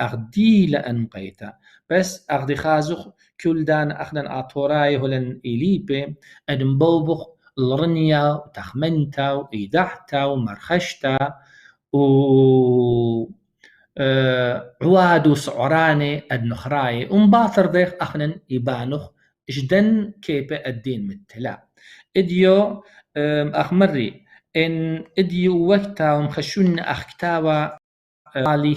أغدي لأنقيتا بس أغدي خازخ كل دان أخدن آطوراي هلن إليبي أدن بوبخ الرنيا وتخمنتا وإيدحتا ومرخشتا و عوادو سعراني النخراي ومباطر ديخ أخنن يبانخ جدن كيبه الدين متلا إديو أخمري إن إديو وقتا ومخشون أخكتاوا علي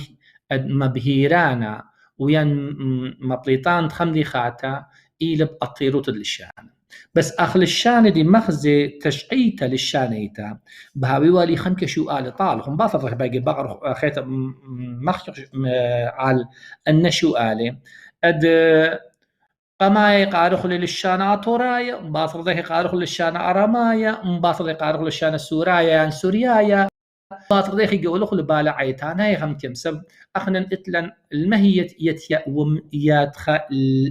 مبهيرانا ويان مبليطان خمدي خاتا إيلب أطيروت للشان بس أخل الشان دي مخزي تشعيتا للشانيتا بهاوي والي خمك شو آل طالهم باطر باقي بقر خيط مخش على النشو آلي أد قماي قارخ للشان آطورايا باطر ذي قارخ للشان أرمايا باطر ذي قارخ للشان سورايا يعني سوريايا باطر ذي يقولخ لبالا عيتانا يخم كمسب أخنا إتلن المهية يتخ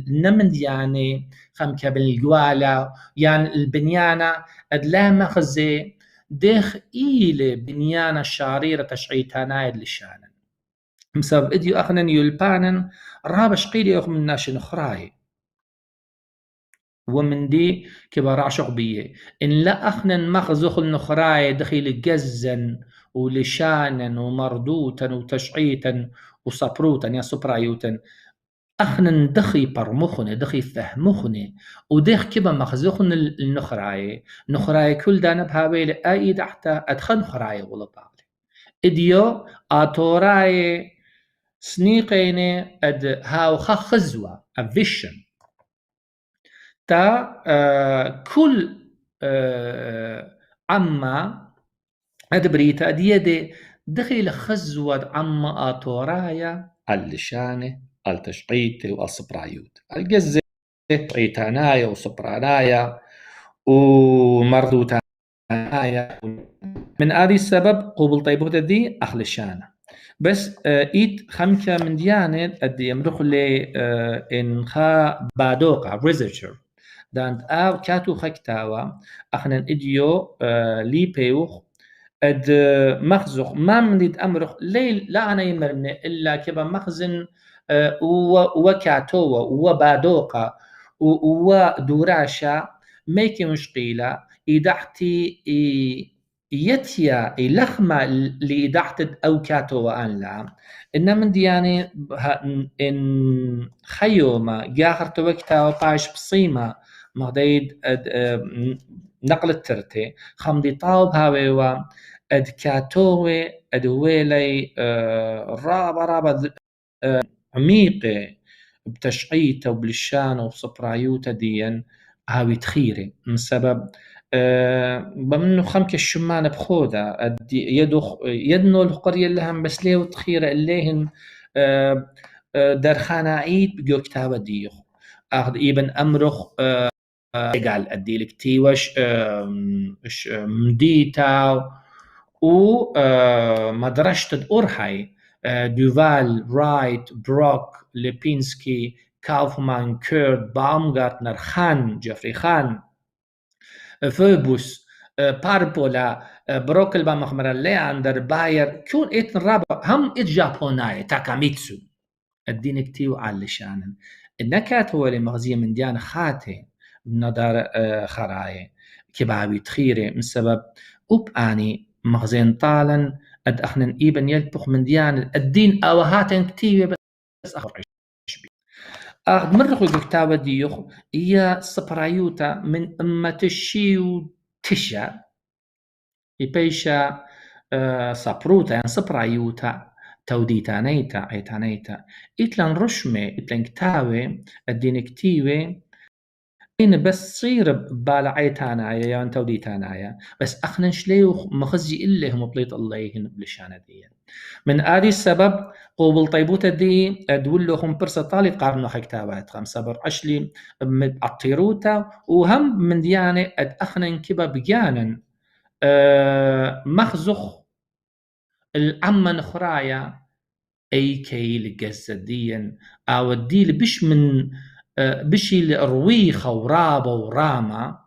نمن يعني خم كبل الجوالا يعني البنيانة أدلا مخزي ديخ إيل بنيانة شاريرة تشعيتانا للشانا مسبب إديو أخنا يلبانن رابش قيل يخم الناش نخراي ومن دي كبار عشق بيه إن لا أخنا مخزخ النخراي دخيل جزن ولشانا ومردوتا وتشعيتا وصبروتا يا سبرايوتا أخنا دخي برمخنا دخي فهمخنا وديخ كبا مخزخن النخراي نخراي كل دانا بهاويل أيد حتى أدخل نخراي ولا بالي إديو آتوراي سنيقيني أد هاو خزوة أفيشن تا كل عما أدبريتا ديدي دخل خزوة عما آتورايا اللشانة التشقيت والصبرايوت الجزء تشقيتانايا وصبرانايا ومردوتانايا من هذه السبب قبل طيبوت دي أخلشانة بس إيت خمكة من ديانة أدي يمرخ لي إنخا بادوقة ريزرشر داند آو كاتو خكتاوا أخنا إديو لي بيوخ أد مخزخ ما منديد أمرخ ليل لا أنا يمرني إلا كبا مخزن وكاتوا وبادوقة ودوراشا ميكي مشقيلة إدحتي يتيا لخمة لإدحت أو كاتوا أن لا إن من دياني إن خيوما جاخرت وقتها وطايش بصيمة مغديد نقل الترتي خمدي طاوب هاويوا أد كاتوي أدويلي رابا عميقة بتشعيته وبلشانه وصبرايوته ديا هاوي تخيري من سبب بمنو خمك الشمان بخوذا يدنو القرية لهم بس ليه وتخيرة الليهن درخانا عيد بجو كتابة ديخ أخذ إيبن أمرخ قال أدي لك تيوش مديتا و مدرسة الأورهاي دوفال رايت بروك ليبينسكي كاوفمان كيرت باومغارتنر خان جيفري خان فوبوس باربولا بروكل بامخمر لياندر باير كون إتن رابع هم إت جابوناي تاكاميتسو الدين كتيو على شانن النكات هو اللي مغزية من ديان خاتي بنظر خراي كبابي تخيري من سبب أني مغزين طالا أد أخنن إيبن يلبخ من ديان الدين أو هاتن كتيو بس أخر مرخو كتابة ديوخ هي سبرايوتا من أمة الشيو تشا يبيشا سبروتا يعني سبرايوتا توديتانيتا ايتانيتا إتلان رشمة إتلان كتاوي الدين كتيوي إن بس صير بالعيتانايا يعني توديتانايا بس أخنن شليوخ مخزي إلي هم بليط الله يهن بلشانة دي من آدي السبب قوبل طيبوتا دي أدولهم برسة طالي قارنو كتابات خمسة بر أشلي عطيروتا وهم من ديانة أد أخنن كبا بجانا مخزخ العمن خرايا أي كي لجسديا أو الديل بش من بشي الرويخة ورابة وراما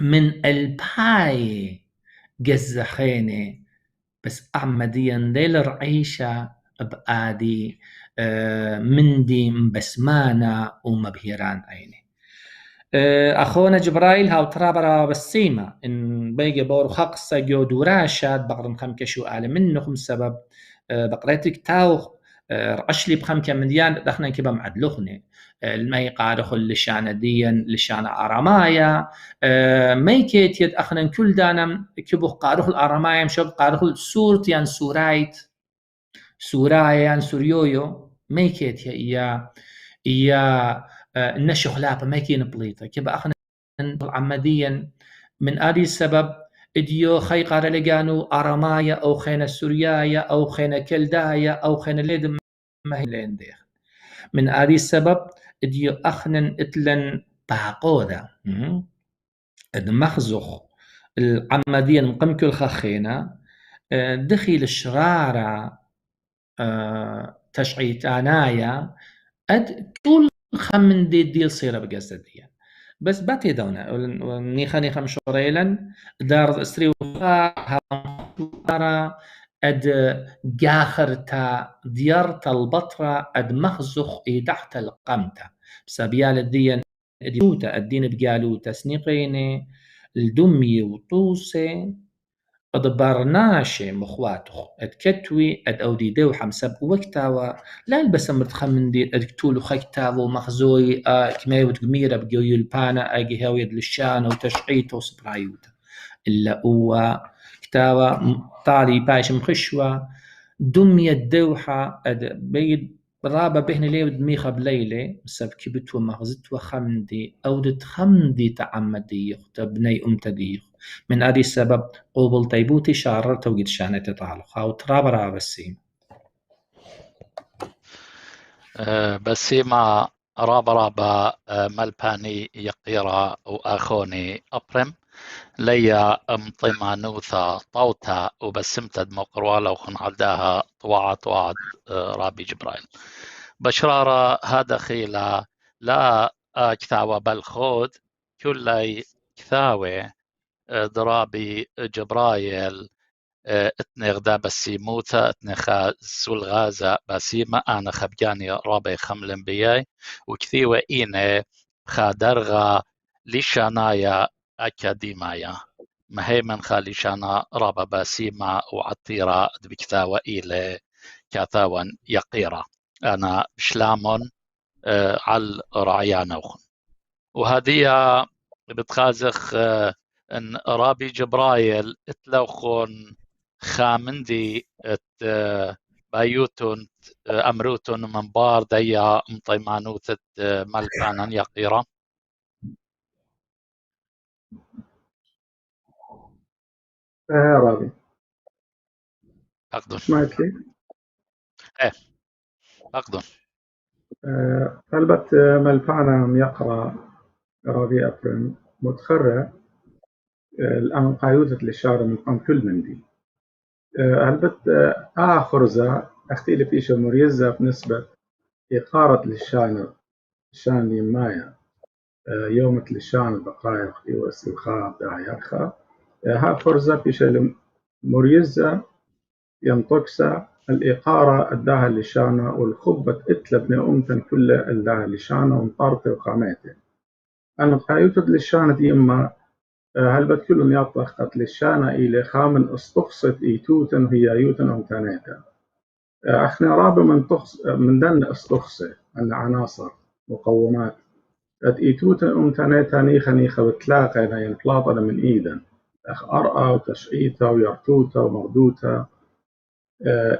من الباي جزخيني بس أعمديا ديل رعيشة بآدي مندي مبسمانا ومبهران عيني أخونا جبرائيل هاو ترابرا بالسيمة إن بيجي بور خقصة جو دوراشات بقرن خمكشو آل منهم سبب بقريتك تاو رعشلي بخمكة من ديان دخنا كبا معدلوخني المي قارخ لشانة ديان لشانة أرامايا ميكيت يد أخنا كل دانا كبو قارخ الأرامايا مشوب قارخ سورتيان سورايت سورايان سوريويو ميكيت يا النشو خلافة ميكين بليطة كبا أخنا عمديا من آدي السبب إديو خي قارة لقانو أرامايا أو خينا سوريايا أو خينا كلدايا أو خينا ليدم ما هي لين ديخ من آدي السبب إديو أخنن إتلن باقودا المخزخ العمديا مقم كل خخينا دخل الشرارة تشعيتانايا أد كل خمن دي صيرة بقصدية بس باتي دونا نيخا مشوريلا دار استري وفاها أد جاخرتا ديارتا البطرة أد مخزخ إيدحتا القمتا بسابيال الدين ديوتا الدين بقالوتا سنيقيني الدمي وطوسي أدبرناشي مخواتخ أدكتوي أد أودي دو حمسب وقتاوا لا البسم مرتخمن دي أدكتولو خيكتاو مخزوي كمايو تقميرة بقيو يلبانا أجي هاويد للشان وتشعيته وسبرايوتا إلا هو كتاوا طالي باش مخشوا دمية الدوحة أد بيد رابا بهن ليه ودميخة بليلة بسبب كبتو مغزتو خمدي أودت خمدي تعمدي يختبني أمتدي من هذه السبب قوبل طيبوتي شارر توجد شانة تعلق أو تراب راب السيم بسيما رابا ملباني يقيرا وأخوني أبرم ليا امطمانوثا طوتا وبسمتد مقروالا وخن عداها طوعت رابي جبرائيل بشرارة هذا خيلا لا كثاوة بالخود كل كثاوة درابي جبرايل اتنغدا بسيموتا اتنخا سلغازا بسيما انا خبجاني رابي خملن بياي وكثيوة اينه خادرغا لشانايا اكاديمايا مهيمن خالشانا رابا بسيما وعطيرا بكثاوة إلى كثاوان يقيرا انا شلامون على رعيانوخن وهذه بتخازخ ان رابي جبرايل اتلوخون خامندي بايوتون امروتون من بار ديا مطيمانوت ملبانا يقيرا رابي أقدم. سمعت لي؟ أقدم. هلبت ملبانا يقرأ رابي أبرم متخرع الآن قايوزة للشارع من كل من دي هلبت خرزة أختلف إيش مريزة بنسبة إقارة الشان يمايا يومة للشان الدقائق في واستوخاء داعيرخا ها خرزة إيش مريزة ينطقسا الإقارة الداها للشانة والخبة اتلب أمتن كل الداها للشانة ومطارته وقامته أنا قايوتد للشانة دي إما هلبت كلهم يطلق قتل الشانة إلى خامن استقصت إيتوتن هي يوتن أمتانيتا احنا رابع من دن استقصى أن عناصر مقومات إيتوتن أمتانيتا نيخا وتلاقى ينطلاطة من إيدن أخ أرأى وتشعيتا ويرتوتا ومردوتا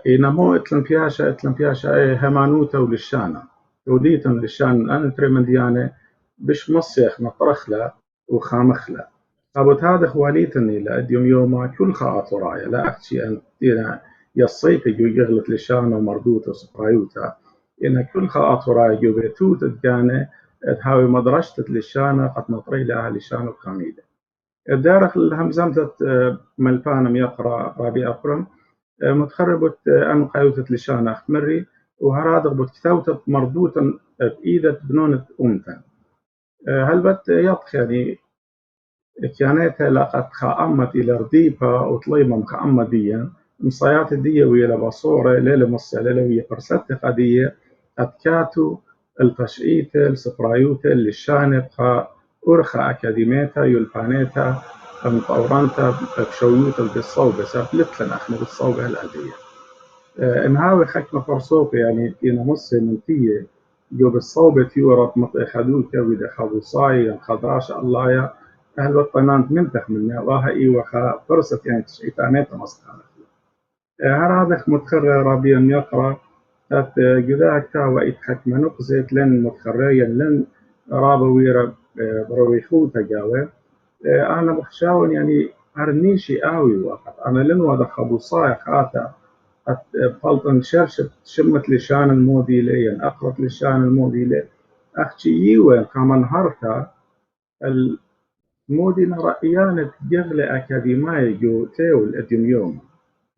إنمو إتلمبياشا همانوتا وللشانة وديتا للشان أنتري من ديانة بش مصيخ مطرخلا وخامخلا أبوت هذا خواليتني لأديم يوما كل خاطر راية لا أحكي أن تينا يصيك يغلط للشانة ومردوتا وسبرايوتا إن كل خاطر راية يبيتوت الديانة تهاوي مدرشتت للشانة قد نطري لها للشانة وخاميدة الدارخ الهمزمتة ملبانم يقرأ رابي أبرم متخربت أن قايوتة لشانة أخمري وهرادق بتكتوتة مردوتا بإيدة بنونة أمتا هلبت يطخ يعني كانتها لقد خامت إلى رديبة وطليمة مخامة ديا مصايات الدية ويا بصورة ليلة مصة ليلة ويا فرست قدية أتكاتو التشعيتة السفرايوتة للشانة أرخى أكاديميتا يلبانيتا مطورانتا بشويوتا بالصوبة سافلتلن أخنا بالصوبة الأدية انهاوي خكمة فرصوبة يعني إنا مصة منتية جو بالصوبة يورط مطي خدوكا ويدا خبوصاي خضراش الله يا أهل وطنان منتخ منا واها إيوخا فرصة يعني تشعيتانيتا مصخانة هذا متخرر رابيا يقرأ تات جذاكا وإتحك منقزت لن متخريا لن رابا ويرا برويخو تجاوه أنا بخشاون يعني أرنيشي آوي وقت أنا لن ودا خبوصاي خاتا فلطن شرشت شمت لشان المودي لي أقرت لشان المودي لي أخشي يوين كمان هرتا المودي رأيانة جغل أكاديماي جو تيول أديم يوم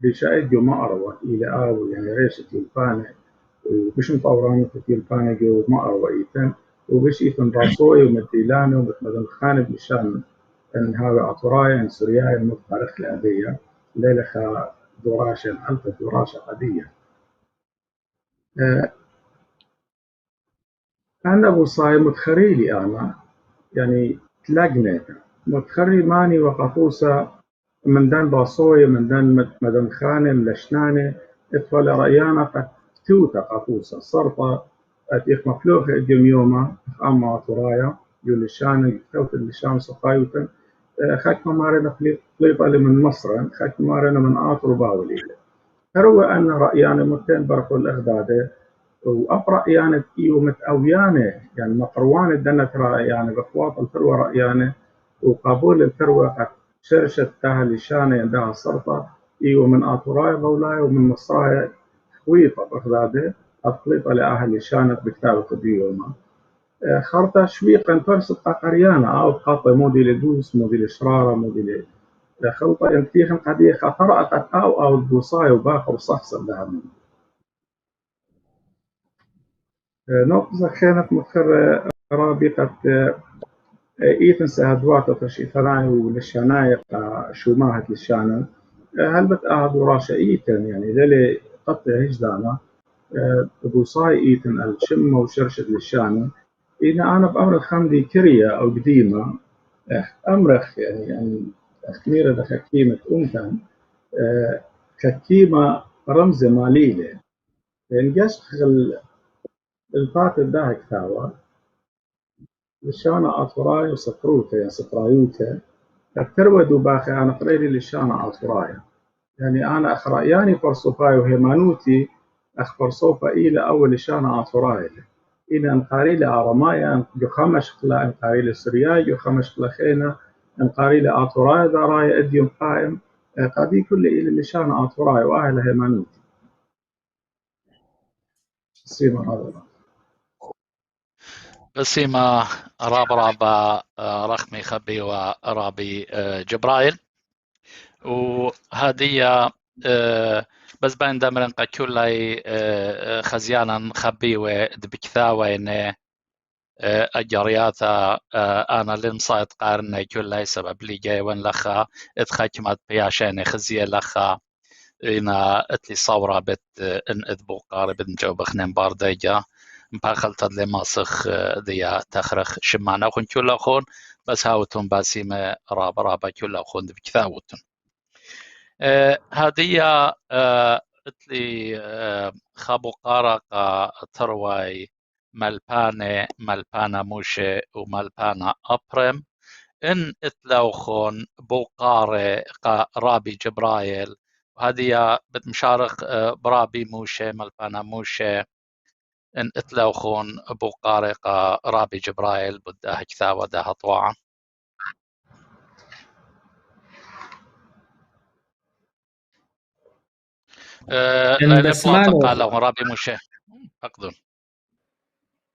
بشايد جو مأروة إلى آوي يعني ريشة يلبانة وبش مطورانة يلبانة جو مأروة إيتن وبش إيتن راسوي ومديلانة ومتمدن خانب لشان إن هذا أطرايا إن سورياي المتفرخ لأبية ليلة دراشة ألف دراشة قدية أنا أبو صاي متخريلي أنا يعني تلاقني متخري ماني وقفوسة من دان باصوي من دان مدن خانة ملشنانة إطفال رأيانا قد توتا قفوسة صرطة أتيخ مفلوخة إديم يوما أما أطرايا يولشانة يكتوت اللشان سقايوتا خاك مارنا فليطة من مصر خاك مارنا من آطر باوليلة تروى أن رأيانا متين برقوا الأغدادة وأقرأ يعني إيو متأويانة يعني مقروانة دنت رأيانا بخواط التروى رأيانا وقابول التروى قد شرشت تاها لشانة عندها السلطة إيو من آطرايا بولاي ومن مصرايا خويطة بغدادة أطليطة لأهل لشانة بكتابة ديوما خرطة شويقا فرصة قريانة أو قاطة مودي لدوس مودي لشرارة مودي لخلطة انتيخن قدية خطرأت أو البوصاي وباخر صحصة دهم نقطة كانت مخر رابطة إيثن سهدوات وتشيثناي وللشنايق شوماهة للشانة هلبت أهدو راشا إيثن يعني للي قطع هجدانا بوصاي إيثن الشمة وشرشد للشانة إذا أنا بأمر خمدي كرية أو قديمة أمرخ يعني أخميرة ده حكيمة أمتن ككيمة رمز ماليلة يعني جشخ الفاتل ده كتاوة لشانة أطراي وسطروته يعني سطرايوته الترودوا باخي أنا قريري لشانة أطراي يعني أنا أخرأياني فرصوفاي وهيمانوتي أخفرصوفا إلى أول لشانة أطراي إلى أنقاري لأرمايا جو خمش خلا أنقاري لسرياي جو خمش خلا خينا أنقاري لأطراي داراي أديم قائم قادي كل اللي شان آطوراي وأهلها منوت سيما هذا بسيما رابا رخمي خبي ورابي جبرائيل وهذه بس بين دمرن كلي خزيانا خبي ودبكثاوين أجرياتا أنا لنصايد قارن كلي سبب لي جاي وين لخا اتخكمت بياشين خزية لخا إنا اتلي صورة بت إن إذبو قارب نجاوب خنين بارديجا مباخلت لي ماسخ ديا تخرخ شمانا خون كل خون بس هاوتون باسيمة رابا كل خون بكثاوتون هذه اتلي خابو قارقة ترواي ملبانا موشي وملبانا أبرم إن اتلو خون بوقاري رابي جبرايل وهذه بتمشارخ برابي موشي ملبانا موشي إن اتلو خون بوقاري رابي جبرايل بدها كثا ودها طواعا لا الإفلاط قال له رابي موشي أقدم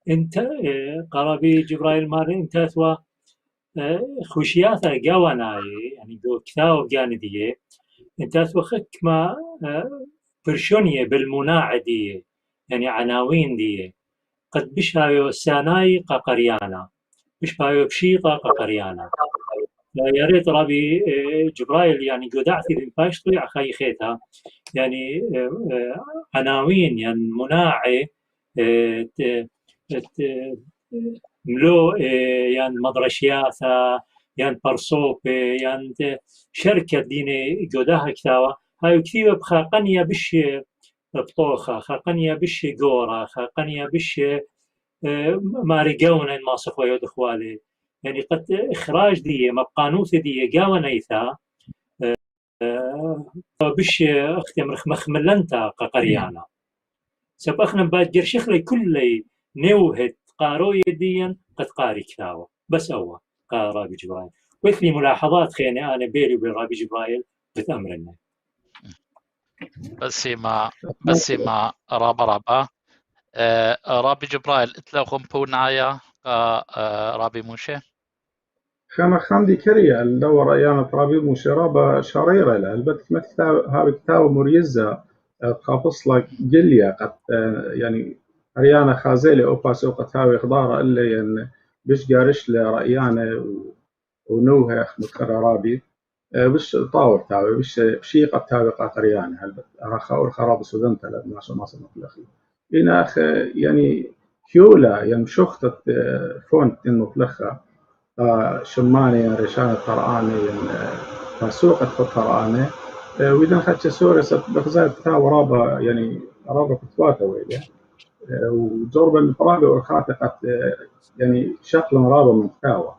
انت قرابي جبرائيل ماري انت ثوا خوشياتا قواناي يعني دو كثاو جاندية انت ثوا خك ما برشونية بالمناعدية يعني عناوين دي قد بشايو ساناي قريانا بشايو بشيطة قريانا يا ريت رابي جبرائيل يعني قدعتي ذي باش طلع خي خيتها يعني عناوين يعني مناعي ملو يعني مدرشياثا يعني برصوب يعني شركة ديني جودها كتاوة هاي كتيبة بخاقنية بش بطوخة خاقنية بش جورا خاقنية بش مارجونا ما صفوا يود إخوالي يعني قد إخراج دي مبقانوث دي جاونا إيثا بش أختم مخملنتا قريانا سبخنا بعد جرشخ لي كل نوهت قارو يديا قد قاري كتاوة بس هو قال رابي جبرائيل وثلي ملاحظات خيني أنا بيني وبين رابي جبرائيل بتأمرنا بس ما رابا رابي جبرائيل اتلو خمبونايا رابي موشي خما خامدي كريا الدور أيام رابي موشي رابا شريرة البت ما هذا كتاب مريزة قابص لك جليا قد يعني ريانا خازيلي أوبا سوق تاوي خضارة اللي يعني بش قارش لرأيانا ونوها متقررابي بش طاور تاوي بش شيقة تاوي قاقريانا هلبت أخاور خراب سودنتا لما ما صنف الأخير هنا أخ يعني كيولا يعني شخطة فونت إنه فلخة شماني رشان القرآني سوق القرآني وإذا خدت سورة بخزايد تاو رابا يعني رابا كتواتا ويلي وجرب الفرابي والخاتقة يعني شكل رابا من تاوى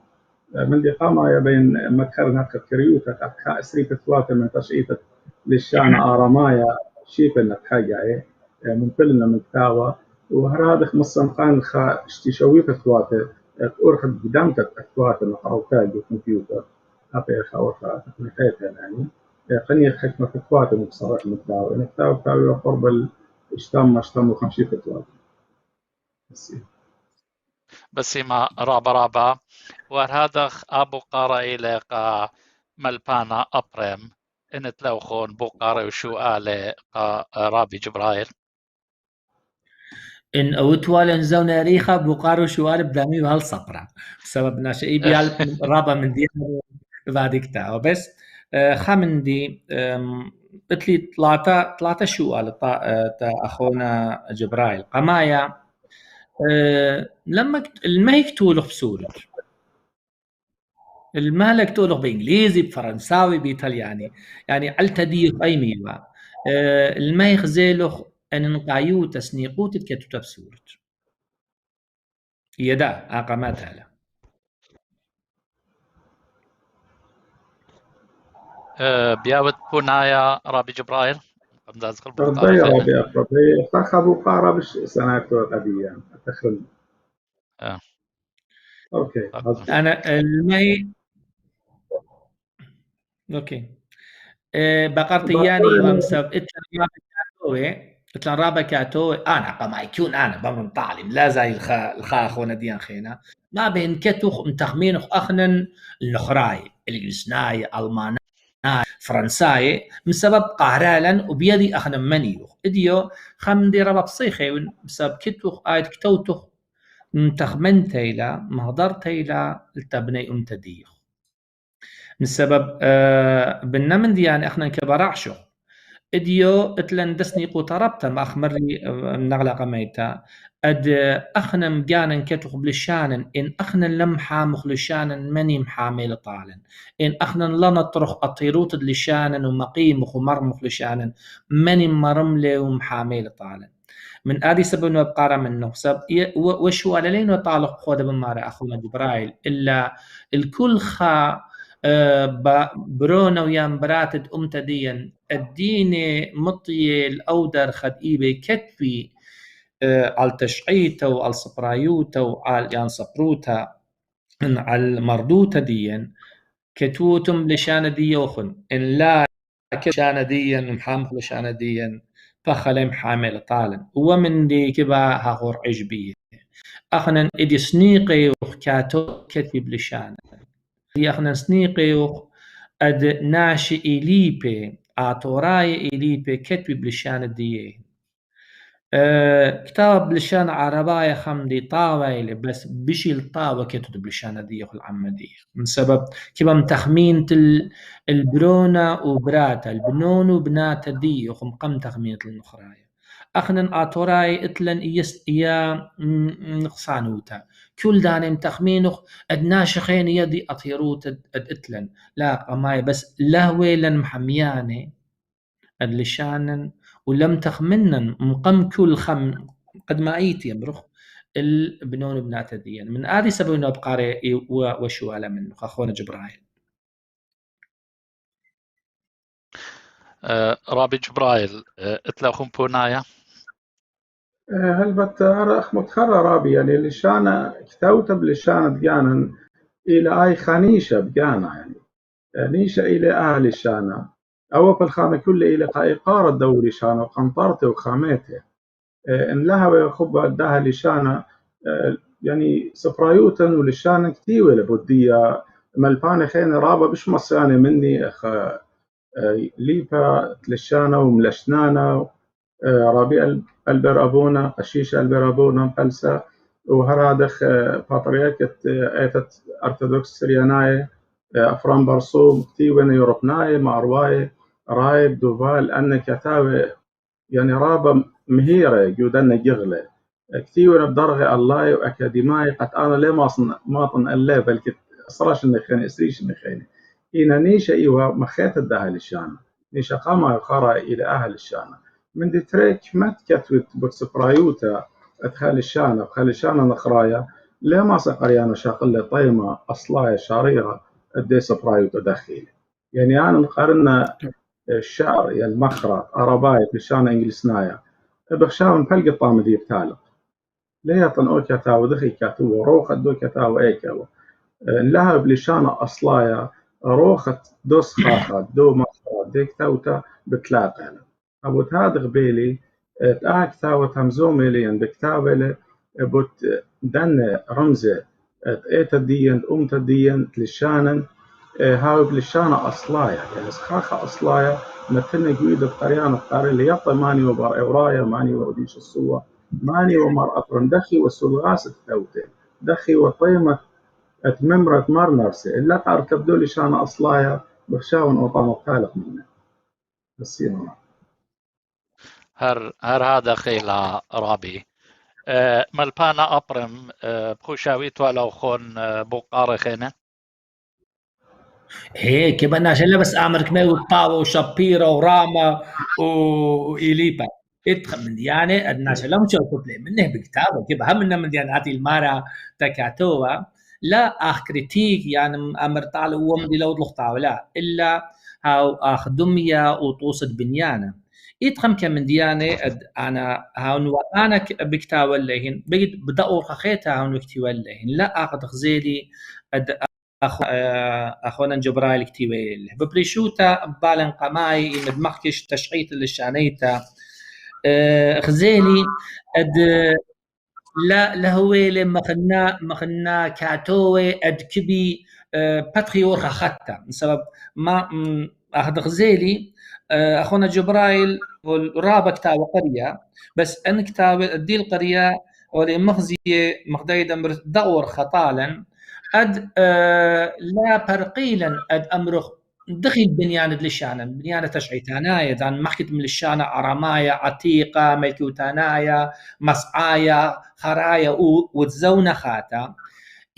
من دي قامة بين مدخل هكا كريوتا قد أسري كتواتا من تشعيطة للشان آرامايا شيفا نتحاجع من كلنا من تاوى وهذا مصن قان اشتشوي كتواتا أرخد قدامك أكتواتا نقروتاج وكمبيوتر أبي أخاورها تكنيكيتها يعني قنية حكمة كتواتا مبصرة متداوي نتاوي تاوي وقرب اشتام وخمشي كتواتا بس ما رابا وهذا أبو قارئ لقى ملبانا أبرم إن تلوخون بو قارئ وشو آله رابي جبرائيل إن أوتوالن زونا ريخا بقارو شوال بدامي وهالصبرة بسبب ناشئي بيال رابا من دي بعد كتا بس خامن دي بتلي ثلاثة شوال تا أخونا جبرائيل قمايا لما ما يكتولخ بسوري المالك تقوله بإنجليزي بفرنساوي بإيطالياني يعني على تديق أي ميوة الما يخزيلخ أن نقايو تسنيقوت تكتو تبسورت يدا أقامات هلا بياوت بونايا رابي جبرائيل ربي رابي أقربي فخبو قاربش سنة قدية تخل أوكي أنا الماي أوكي بقرتياني ومسب اتلان رابا كاتوي انا قما يكون انا بمن طالب لا زي الخا اخونا ديان خينا ما بين كتوخ متخمينخ اخنن الاخراي الجسناي الماناي فرنساي بسبب قهرالا وبيدي اخنا منيوخ اديو خمدي ربا بصيخي بسبب كتوخ ايد كتوتوخ متخمنتيلا مهضرتيلا التبني امتديخ بسبب بالنمن ديان اخنا كبرعشو اديو اتلن دسني قطربتا ما اخمري نغلق ميتا اد اخنا مجانا كتوخ بلشانا ان اخنا لم حامخ لشانا مني محامل طالا ان اخنا لنا طرخ اطيروت لشانا ومقيمخ ومرمخ لشانا مني مرمله ومحامل طالا من ادي سبب نبقى منه سب وشو على لين وطالق خود بمارا اخونا جبرائيل الا الكل خا برونا ويان براتد امتديا الدين مطي الاودر خد ايبي كتفي على تشعيته وعلى صبرايوته وعلى يان صبروتا على المردوته ديا كتوتم لشان ديوخن ان لا كشان ديا محامخ لشان ديا فخلم حامل طالا ومن دي كبا هاغور عجبيه اخنا ادي سنيقي وكاتو كتفي بلشان اخنا سنيقي اد ناشي إليبي آتوراي إليبي كتبي بلشان ديه كتاب بلشان عرباية خمدي طاوة بس بشي الطاوة كتب بلشان ديه العمدية من سبب كيبا متخمين البرونا وبراتا البنون وبناتا ديه ومقام تخمينة النخراية اخنا آتوراي اتلن يا نقصانوتا كل دانم تخمينخ ادناشخين يدي اطيروت اتلن لا قماي بس لهوي لن محمياني ادلشانن ولم تخمنن مقم كل خم قد ما ايتي يمرخ البنون بنات ديان من ادي سبب انه بقاري وشو على منه اخونا جبرائيل رابي جبرائيل اتلاخم بونايا هل بتعرف متخرر رابي يعني لشانة كتوتب لشانة بجانا إلى أي خانيشة بجانا يعني نيشة إلى أهل الشانة أو بالخامة كل إلى قائقار الدوري شانة وقنطرته وخامته إن لها ويخب دها لشانة يعني سفرايوتا ولشانة كتير لبودية ملبانة خين رابا بش مصيانة مني ليبا تلشانة وملشنانة رابي البر أبونا قشيش البر أبونا مقلسة وهرادخ بطريقة ايتت أرثوذكس سرياناي أفرام برصوم كتيوين يوروبناي معرواي رايب دوفال أن كتاوي يعني رابا مهيرة جودنا جغلة كتيوين بدرغة الله وأكاديماي قد أنا ليه ماطن الله بل أصراش النخيني أسريش النخيني إينا نيشة إيوه مخيت الدهل الشانة نيشة قاما يخارى إلى أهل الشانة من دي تريك ما تكتوت بوتسبرايوتا ادخال الشانة بخال الشانة نخرايا ليه ما سقريانا شاقلة طيمة أصلاية شاريرة ادي سبرايوتا داخلي يعني أنا نقارنا الشعر يا المخرط عرباي في الشانة إنجلسنايا بخشاون بلقى الطامة دي بتالق ليه طنقو كتاو دخي كاتو روخة دو كتاو ايكاو لها بلشانة أصلايا روخة دوس خاخة دو مخرط دي كتاوتا بتلاقى أبو تاد غبيلي تأك تاوت همزومي لين بكتابة بوت دن رمزة تأيت الدين أمت الدين لشانا هاو بلشانة أصلايا يعني سخاخة أصلايا مثلنا قويد بقريان القاري اللي يطى ماني وبار إورايا ماني وديش الصوة ماني ومر أطرن دخي والسلغاس التوتي دخي وطيمة اتممرت مار نفسي إلا قار تبدو لشانة أصلايا بخشاون أوطان الطالق منه بسيطة هر هذا خيلا رابي ملبانا أبرم بخوشاويت ولو خون بوقار خينة هيك بدنا شلة بس أمر كمي وطاوة وشابيرا وراما وإيليبا اتخمن يعني أدنا شلة مش أقول منه بكتابة كيف همنا من يعني هاتي المارا تكاتوا لا أخ كريتيك يعني أمر تعالى ومدي لو طلقتها لا إلا هاو أخ دمية وطوصد بنيانة يتخم كمن ديانة أنا هاون وأنا بكتاب اللهن بدأوا خخيتها هاون بكتاب اللهن لا أخذ خزيلي اخونا جبرائيل كتيبيل ببريشوتا بالن قماي مدمخكش تشعيت للشانيتا خزيلي اد لا هويل مخنا كاتوي اد كبي باتريور خاتا بسبب ما اخذ غزيلي اخونا جبرائيل والرابع كتاب قريه بس ان كتاب دي القريه ولي مخزيه مخدايدا دور خطالا اد لا برقيلا اد امرخ دخل بنيان للشانة بنيان تشعيتانايا دان محكت من الشانة عرمايا عتيقة ملكوتانايا مسعايا خرايا وتزونا خاتا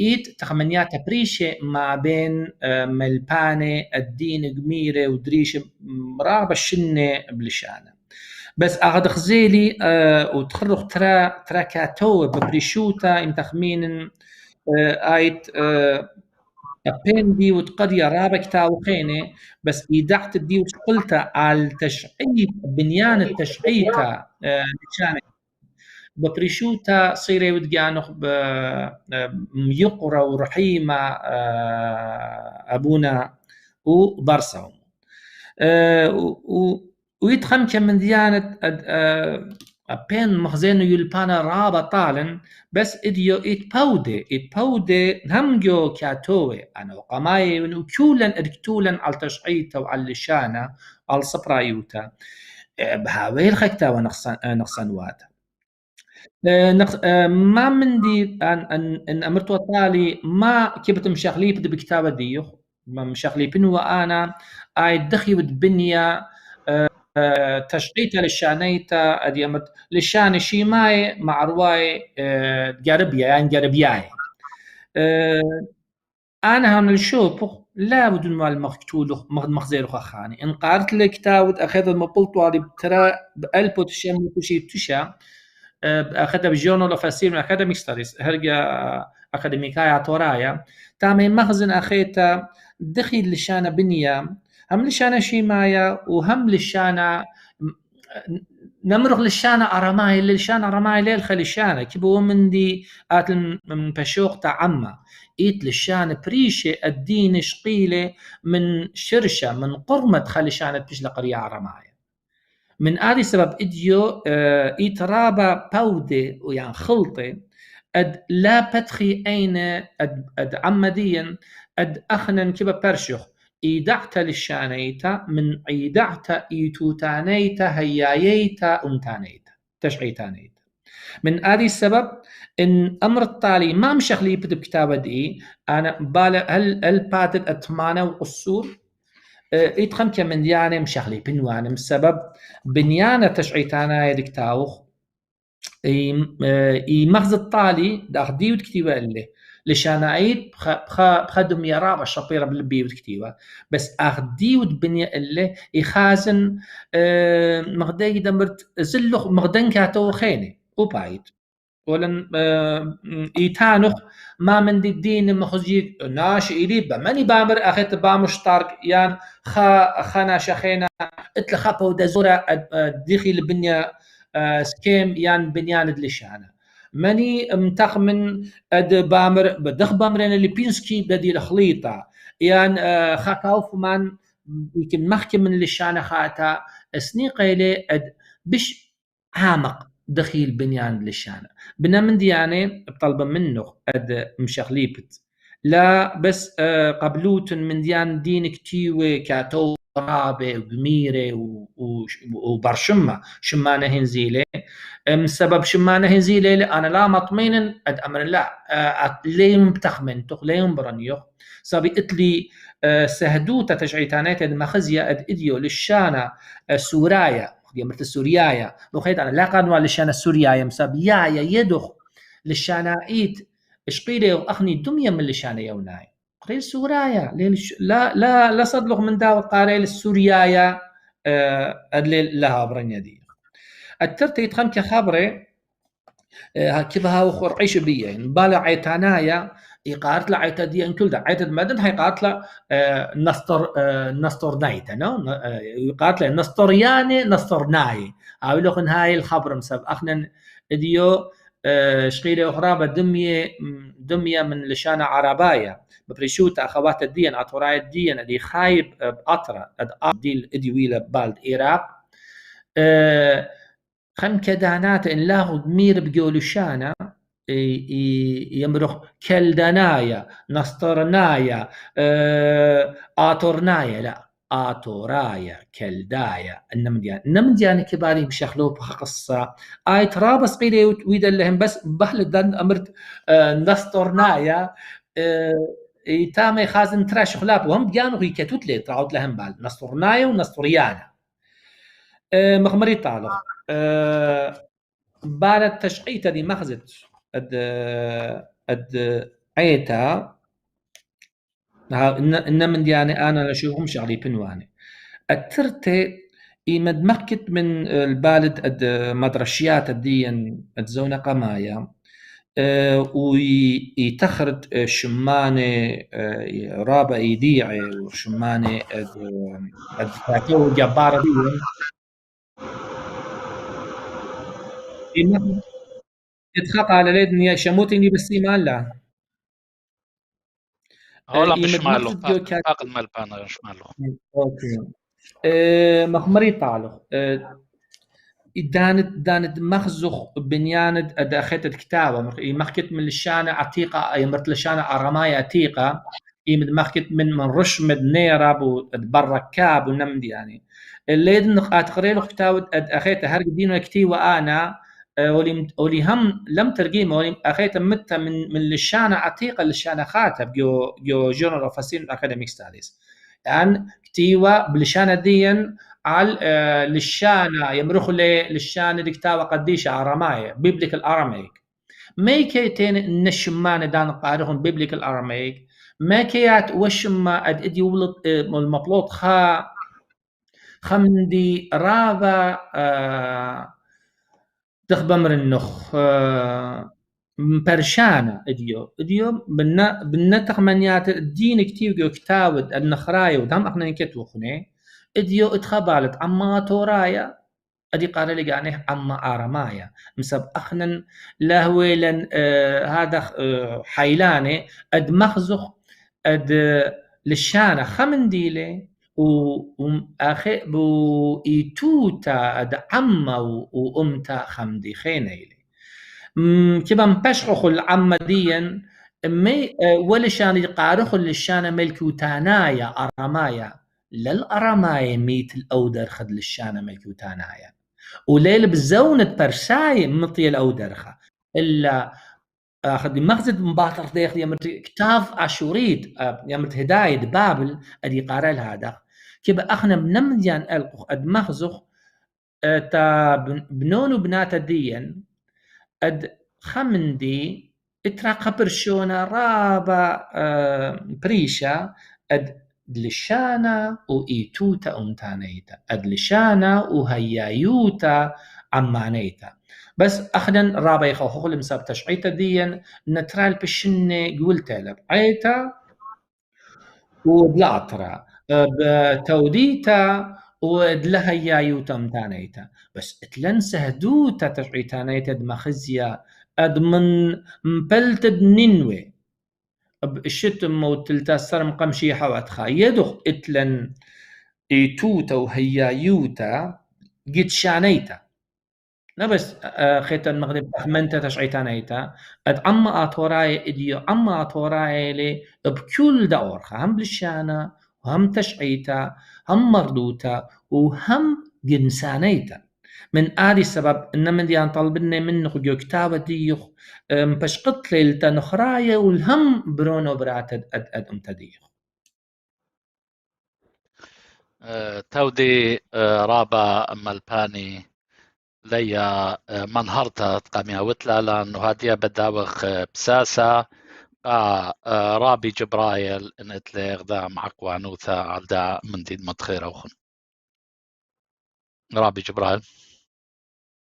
إيت تخمنيات بريشة ما بين ملبانة الدين قميرة ودريشة مراقبة الشنة بلشانة بس أخذ خزيلي وتخرج ترا كاتو ببريشوتا إن تخمين آيت أبين دي وتقضي رابك تاوخيني بس إيدعت دي وتقلتها على التشعيب بنيان التشعيتا لشانة ببريشوتا صيري ودقانوخ بيقرا ورحيمة أبونا وبرسهم ويتخم كم من ديانة أبين مخزينو يلبانا رابا طالن بس إديو إتبودي همجو كاتوي أنا وقماي ونكولا إدكتولا على تشعيتا وعلى اللشانة على الصبرايوتا بهاويل خيكتا ونقصان واتا ما مندي ان امرتو طالي ما كبت مشغليب بكتابه ديوخ ما مشغليبن وانا اي دخيوت بنيا تشقيته للشانيتا ادي امرت للشان شيماي مع رواي جاربيا يعني جاربياي انا هم الشوب لا بدون ما المقتول مخزير خاني ان قارت لك تاود اخذ المبلطو على ترى بقلبه تشم كشي تشا اخذها بجورنال اوف اسيريان اكاديميك ستاديز هرجا اكاديميكايا تورايا تامي مخزن اخيتا دخل لشانه بنيا هم لشانه شيمايا وهم لشانه نمرق للشانه ارماي للشانه ارماي ليل خليشانه كيبو من دي ات من بشوق تاع عما ايت للشانه بريشه الدين شقيله من شرشه من قرمه خليشانه تجل قريه ارماي من هذا السبب إديو إترابا باودي ويعني خلطة أد لا بتخي أين أد عمديا أد أخنا كبا برشخ إيدعتا للشانيتا من إيدعتا إيتوتانيتا هياييتا أمتانيتا تشعيتانيتا من هذا السبب إن أمر التالي ما مشغلي بكتابة دي أنا بالا هل باتت أتمانة وقصور إتخم كمن ديانة مشغلي بنوانم السبب بنيانة تشعيتانا يدكتاوخ مغز الطالي داخدي وتكتيبه اللي لشانايد بخدم يراب الشطيرة بالبي وتكتيبه بس أخدي وتبني اللي يخازن مغدي دمرت زلخ مغدن كاتو خيني وبايد ولن إيتانخ ما من دي الدين مخزيك ناش إليبا ماني بامر أخيت بامشتارك يان خانا شخينا اتلخابا ودزورة ديخي البنيا سكيم يان بنيان دلشانا ماني متخمن اد بامر بدخ بامرين اللي بينسكي بدي الخليطة يان خاكاوف مان يمكن مخكم من لشانا خاتا سني قيلة اد بش عامق دخيل بنيان للشانة بنا من ديانة بطلب منه أد مشغليبت لا بس قبلوت من ديان دين كتيوة كاتو رابة وقميرة وبرشمة شمانة هنزيلة سبب شمانة هنزيلة أنا لا مطمئن أد أمر لا ليهم بتخمن ليهم برانيوخ سبب إتلي سهدوتا تشعيتانات المخزية أد إديو للشانة سورايا مرت السوريايا وخيت أنا لا قانون للشانة السوريايا مساب يايا يدخ للشانة إيت إشقيلي وأخني دمية من للشانة يوناي قريل سورايا لا صدلق من داو قاريل السوريايا أدلي لها برنيا دي الترتي يتخم كخبري كيفها وخور عيش بيه يعني بالا عيتانايا يقارت له عيتا دي كل ده عيتا مدن هي قارت له نستر نايتا نو يقارت له نسترياني نستر ناي اقول لكم هاي الخبر مسب اخنا ديو شقيلة أخرى دمية من لشانة عرباية ببريشوتا أخوات الدين أطوراي الدين اللي خايب بأطرة ديل إديويلة بالد إيراق خم كدانات إن لاهو دمير بقولو شانا يمرخ كلدنايا نسطرنايا آتورنايا لا آتورايا كلدايا النمديان كباري بشخلو بقصة آي ترابس قيلي ويدا لهم بس بهل دان أمرت نسطرنايا تامي خازن تراش خلاب وهم ديانو هي كتوت لي تراود لهم بال نسطرنايا ونسطريانا مخمري تعلق بالت تشقيتا دي مخزت عيتا إن من دياني أنا نشوفهم شغلي بنواني الترتي إيمد مكت من البالد مدرشيات الدين الزونة قمايا ويتخرج شمانة رابع يديعي وشمانة الفاتو جبارة دي يتخطى على ليدني شموتني بالسيمان لا هولا بشماله فاقد ملبان شماله اوكي مخمري طالق دانت مخزخ بنياند اداخت كتابه مخكت من الشانه عتيقه يمرت الشانه عرمايه عتيقه يمد مخكت من رشمد نيراب وبركاب ونمد يعني اللي نقات قريل كتاب اخيت هرق دين كتي وانا ولي هم لم ترجمه ولي اخيت مت من الشانه عتيقه للشانه خاتب جو جورنال اوف فاسين اكاديميك ستاديز يعني كتيوا بالشانه دين على للشانه يمرخ للشانه دكتاوه قديشه عرمايه بيبليكال اراميك ما كيتين النشمان دان قارهم بيبليكال اراميك ما كيات وشما ادي ولد المطلوط خمدي رابا تخبمر النخ برشانه اديو بالنتخ منيات الدين كتير كتاود النخراي ودام احنا نكتوخني اديو اتخبالت عما تورايا ادي قال لي يعني عما ارمايا مسب اخنن لاهويلن هذا حيلاني اد مخزخ اد للشانه خمنديله واخي بو ايتوتا اد عما وامتا خمدي خينيلي كبا مبشخخ العما ديا مي ولشان يقارخ للشانه ملكوتانايا ارمايا للأرماية ميت الأودر خد للشانة ملكوتانايا وليل بزونة برساي مطي الأودرخة إلا أخذ مخزد مباطر ديخ يمرت كتاف عشوريد يمرت هداية بابل أدي قارل هذا كيف أخنا بنمديان ألقخ أد مخزخ تا بنونو بنات الدين أد خمندي اترا قبرشونا رابا بريشا أد دلشانا وإيتوتا أمتانيتا أدلشانا وهيايوتا عمانيتا بس أخدن رابا يخوخو لمساب تشعيتا ديا نترال بشنة قولتا لب عيتا وبلاطرا بتوديتا ودلهيايوتا أمتانيتا بس اتلنسه هدوتا تشعيتانيتا دمخزيا أدمن مبلتد نينوي الشتم موتلتا سرم قمشي حواتخا يدخ اتلن ايتوتا وهيايوتا قد شانيتا لا بس خيتا المغرب أخمنتا تشعيتانيتا اد عما اطوراي اديو عما اطوراي لي بكل دورخا هم بالشانة وهم تشعيتا هم مردوتا وهم جنسانيتا من آدي السبب إن من ديان طلبنا منه جو كتابة ديخ مبشقط ليلتا نخرايا والهم برونو براتد أد أمتديخ تودي رابا ملباني ليا منهرتا تقاميا وتلا لأنه هادية بداوخ بساسة رابي جبرايل إنت لي غدا معك وعنوثا عالدا من دين متخير أوخن رابي جبرايل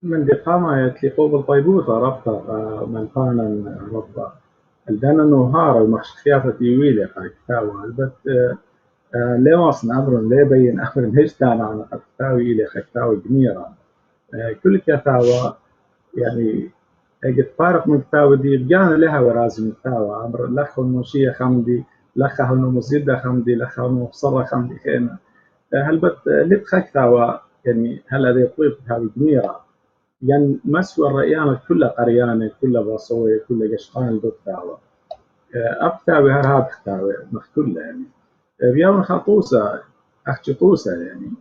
من دي قامة يتلقوا بالطيبوثة ربطة من قانا ربطة الدانا نوهار المخشخيافة يويلي كتاوى البت ليه واصن أمر ليه بين أمر ليش دانا عن كتاوي إلي كتاوي جميرة كل كتاوى يعني قد فارق من كتاوي دي بجانا لها ورازم كتاوي عبر لخو النوشية خمدي لخه انه مسجدة خمدي لخه انه بصرة خمدي خينا هل بت لبخا كتاوي يعني هلا دي طيب هاوي جميرة يعني مسوى الرئيانة كلها قريانة كلها باصوية كلها قشقان البكتاوي أبتاوي هاد كتاوي مخ كلها يعني بيوم خطوسة أحكي طوسة يعني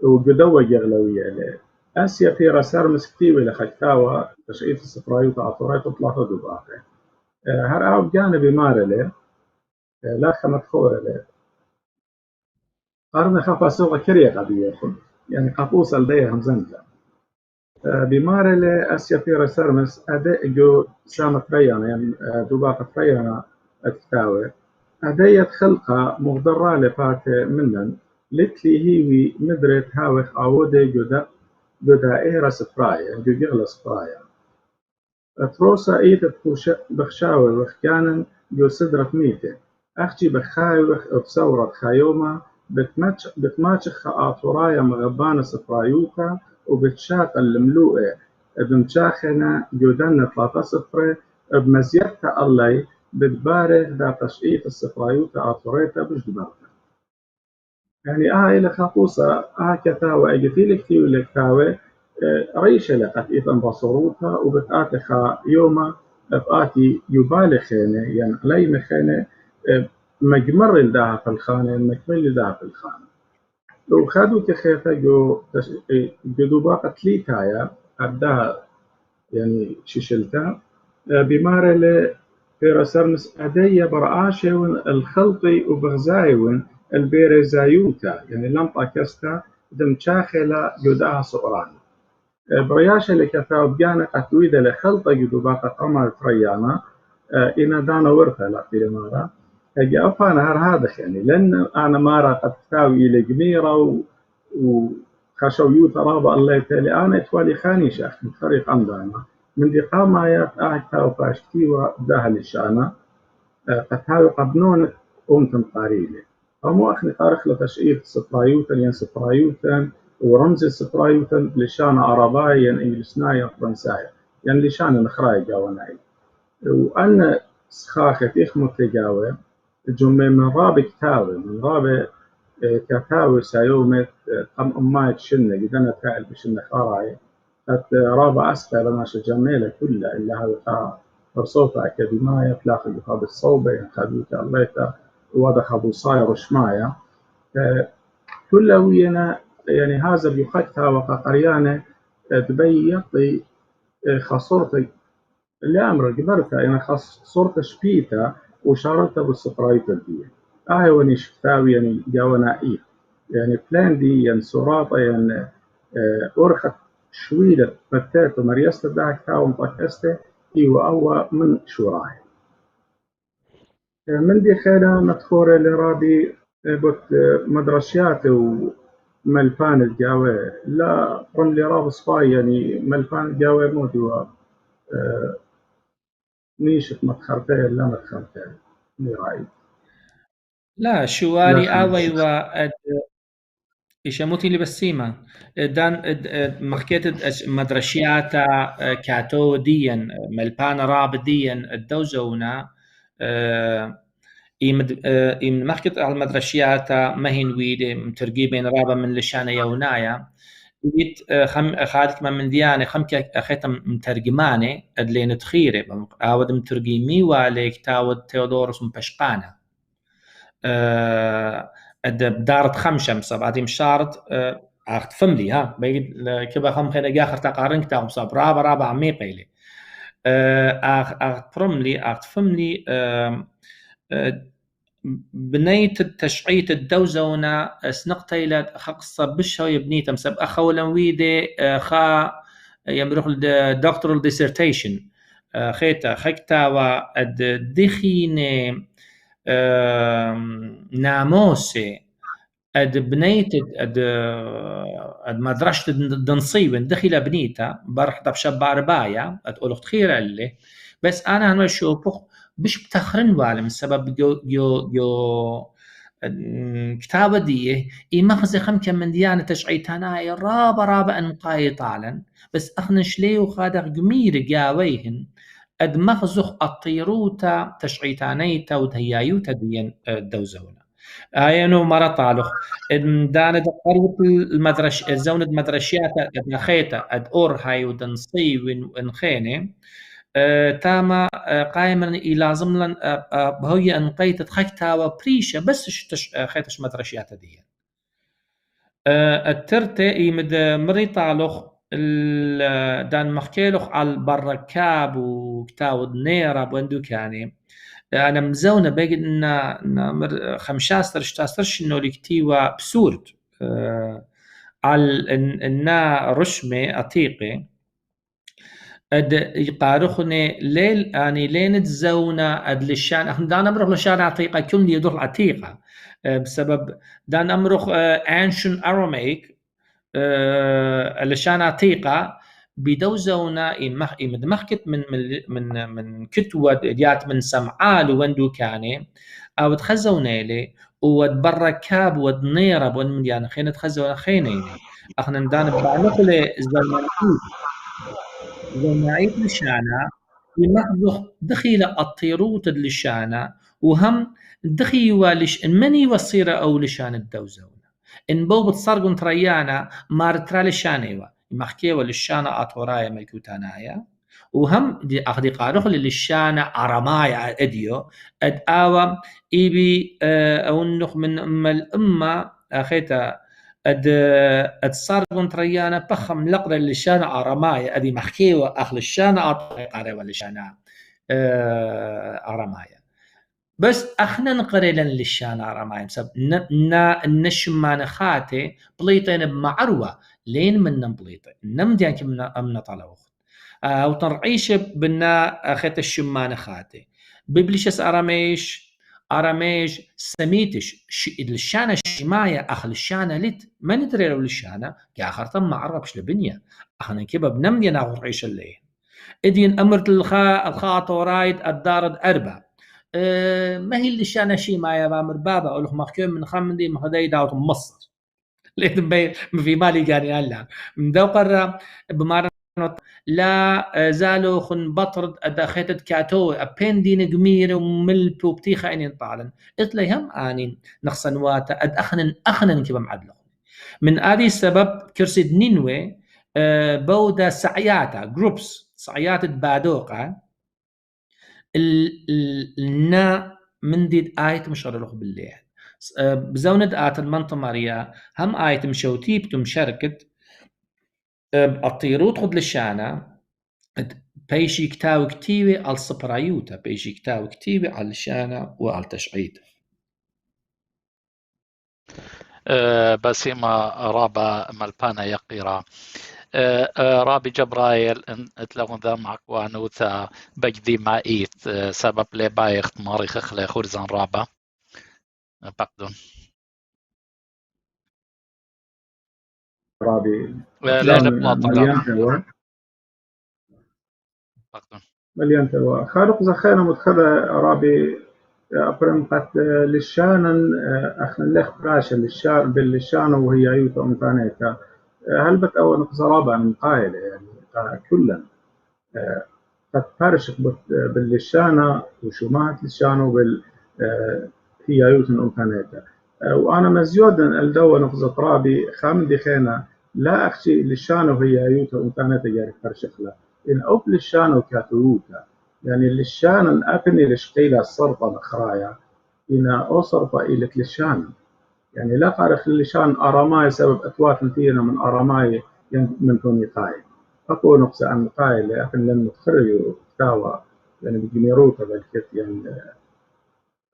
وقدوة أغلوية له أسيا في رسار مسكتيوي لخكتاوى تشعيف السفرايو تعطوري تطلع دباقة هر أو بجانب مارلة لا خمت خورلة قرن خفا سوق كريه قضية يعني قطوسة لديها همزنتا بمارلة أسيا في رسار مس أداء جو سامة ريانا يعني دباقة ريانا أتكتاوي أديت خلقة مغدرة لفات منن لتلي هيوي مدرت هاوخ عودة جدا إيرا سفرايا جو سفرايا تروسا إيد بخشاوي وخكانن جو صدرت ميتة أختي بخاوخ بثورة خايوما بتماتش خاطورايا مغبانة سفرايوتا وبتشاق المملوءة بمشاخنة جودن 3-0 بمزيتها الله بتبارك دا تشقيق السفرايوتا آطوريتا بجدبارتا يعني إلى خاطوسة كتاوى أجتيل كتيو لكتاوى ريشة لقت إذن بصروتها وبتآتي خا يوما بآتي يبالخينة يعني علي مخينة مجمر لداها في الخانة مكمل لداها في الخانة وخادو كخيطة جو دوباقة تليتايا أبداها يعني ششلتا بمارلة في رسرمس أدية برعاشون الخلطي وبغزايون البيرزايوتا يعني لمطة كستا دمشاخلة جداها صقران برياشة لكثاو بجانا قتويدة لخلطة جدوباقة قمر فريانا إنا دانا ورثة لا في المارة هجي أفانا هذا يعني لأن أنا مارة قد تاوي إلى جميرة وخشويوت رابع الله يتالي أنا إتوالي خاني شاخ من فريق أمدانا من دي قامايات تاو فاشتيوة داها للشانة قد تاوي قبنون أمتن قاريلة أمو أخني تاريخ لتشعير سفرايوتا ين سفرايوتا ورمز السفرايوتا لشانة عربايا ين إنجلسنايا فرنسايا ين لشانة نخراي جاوناي وأن سخاخة إخمو تجاوي جمع من رابع كتاوي من رابع كتاوي سايومت قم أماي تشنة جدنا تاعل بشنة خراي قد رابع أسفل لما شجميلة كلها إلا هذا فرصوفة أكاديمية فلاخ الجهاد الصوبة ينخذوك الليتا وضح أبو صاير وشمايا كلها وينا يعني هذا بيخدها وقريانة تبيطي خصورتي الأمر قدرتها يعني خصورت شبيتا وشارتها بالسفرايت الدية وني شفتاوي يعني جاونا يعني بلان دي يعني سراطة يعني أرخت شويلة فتات ومريسة داك تاو مطاكسته أو من شوراي من دي خيرا مدخورة لرابي بوت مدرسيات وملفان الجاوي لا قم لراب صفاي يعني ملفان الجاوي مودوا نيشت مدخرتين لا مدخرتين نراي لا شوالي آوي إيشاموتي اللي بسيمة دان مخكيت مدرسياتا كاتو ديا ملبان راب ديا الدوزونا إيم مخكيت على المدرسياتا مهين ويد مترقيبين رابا من لشانة يونايا ويت خادت من ديانة خمكة أخيتا مترجمانة أدلين تخيرة أود مترجمي واليك تاود تيودوروس مبشقانة بدارت خمشم صبعتي مشارت أخت فملي ها بيجي كبا خم خينا جاخر تقارن تاعهم صاب رابع عميقة لي أخت فملي أخت فملي بنيت التشعيت الدوزونا سنقطة إلى خقصة بشها يبنيتها مسب أخولا ويدي خا يمرخ الدكتورال ديسرتيشن خيتا خيكتا والدخينة ناموسي بنيت مدرسة دنصيب دخل بنيتها برح طبشب أربايا تقول خير اللي بس أنا نشوفه مش بتخرن والم السبب جو كتابة دي مخزي خم كم من ديانة تشعيتانا رابا أنقاي طالا بس أخنش ليه وخادق جمير جاويهن أد مخزخ الطيروتا تشعيتانيتا ودهيايوتا ديان دوزونا آيانو مرة طالخ دانا قروة المدرش زوند مدرشيات أدخيتا أد أورهاي ودنصي ونخيني تاما قائما لازم لن بهوية أنقيت تخكتا وبريشة بس خيتش مدرشيات دي الترتي يمد مري طالخ دان مخكيلخ على البركاب وكتاود نيرا بوندو كاني أنا مزونة باقي إن 15 شنو لكتيوا بسورد على إن رشمة أطيقي أد يقارخني ليل أني لين تزونا أد للشان أخن دان أمرخ لشان عتيقة كل اللي يدور عتيقة بسبب دان أمرخ ancient Aramaic لشان عتيقة بدوزونا مدمخكت من كتوة ديات من سمعال وندو كاني أو تخزونا لي ودبركاب ودنيرة بون من ديانا خينة تخزونا خينيني أخن دان بعنقلي زماعيت لشانا يمخذ دخيلة الطيروت لشانا وهم دخي والش مني وصيرة أو لشان الدوزونا إن بوبت صارقون تريانا مارترا لشانيوا مخكيوا لشانا أطورايا ملكوتانايا وهم دي أخدي قارخ للشانا أرمايا أديو أد آوا إيبي أو النخ من أم الأمة أخيتا أد صارقون تريانا بخم لقرا للشانا أرمايا أدي مخكيوا أخ للشانا أطورايا للشانا أرمايا بس اخنا نقريلا للشان رماي بسبب نشمان خاتي بليطين بمعروة لين من بليطين نمديان كمنا امنا طلوخ او ترعيش بنا اخيت الشمان خاتي ببليشس اراميش سميتش للشانة الشماية اخ الشانة لت ما ندري لو الشانة كاخر تم معربش لبنية اخنا كيبا بنمديان اخر عيش الليل ادين امرت الخاطورايد الدارد اربع ما هي اللي شانا شيء ما يا بامر بابا اقول لهم مخكم من خمدي ما هداي داوت مصر لين بي في مالي قال هلا مدوقر بمار لا زالوا خن بطرد ادخيت كاتو ابين دين جمير وملب وبتيخه اني طالن اطلي هم اني نخصنوات اد اخنن كيف معدله من هذه السبب كرسيد نينوي بودا سعياتا جروبس سعيات بادوقه النا من ديد آيت مشغل له بالليل بزوند آت المنطقة ماريا هم آيت مشوتي بتم شركت الطيروت خد للشانة بيشي كتاو كتيوي على الصبرايوتا بيشي كتاو كتيوي على الشانة وعلى التشعيد بسيمة رابا ملبانا يقيرا رابي جبرايل اتلون ذا معك وانوثا بجدي مايت سبب لي بايخت ماريخ خلي خورزان رابا بقدون رابي مليان توا خالق زخينا مدخلة رابي أبرم قد للشان أخنا لخ براشة للشان باللشان وهي عيوتا أمتانيتا هل بتأول نقصرابة من قائلة يعني كلا قد فارش باللشانة وشمات للشانة هي عيوتا أمتانيتا وأنا مزيودا الدوا نقصة رابي خامدي خينا لا أخشي للشانة وهي عيوتا أمتانيتا جاري فرشخلا إن أوب للشانة وكاتووتا يعني للشان أبني لشقيلة الصرطة مخرايا إن أصرطة إلك للشان يعني لا قارخ للشان أراماي سبب أتوات نتينا من أراماي من كوني قايل أقوى نقصة عن قايل لكن لم تخرجوا تاوى يعني بجميروتا بالكت يعني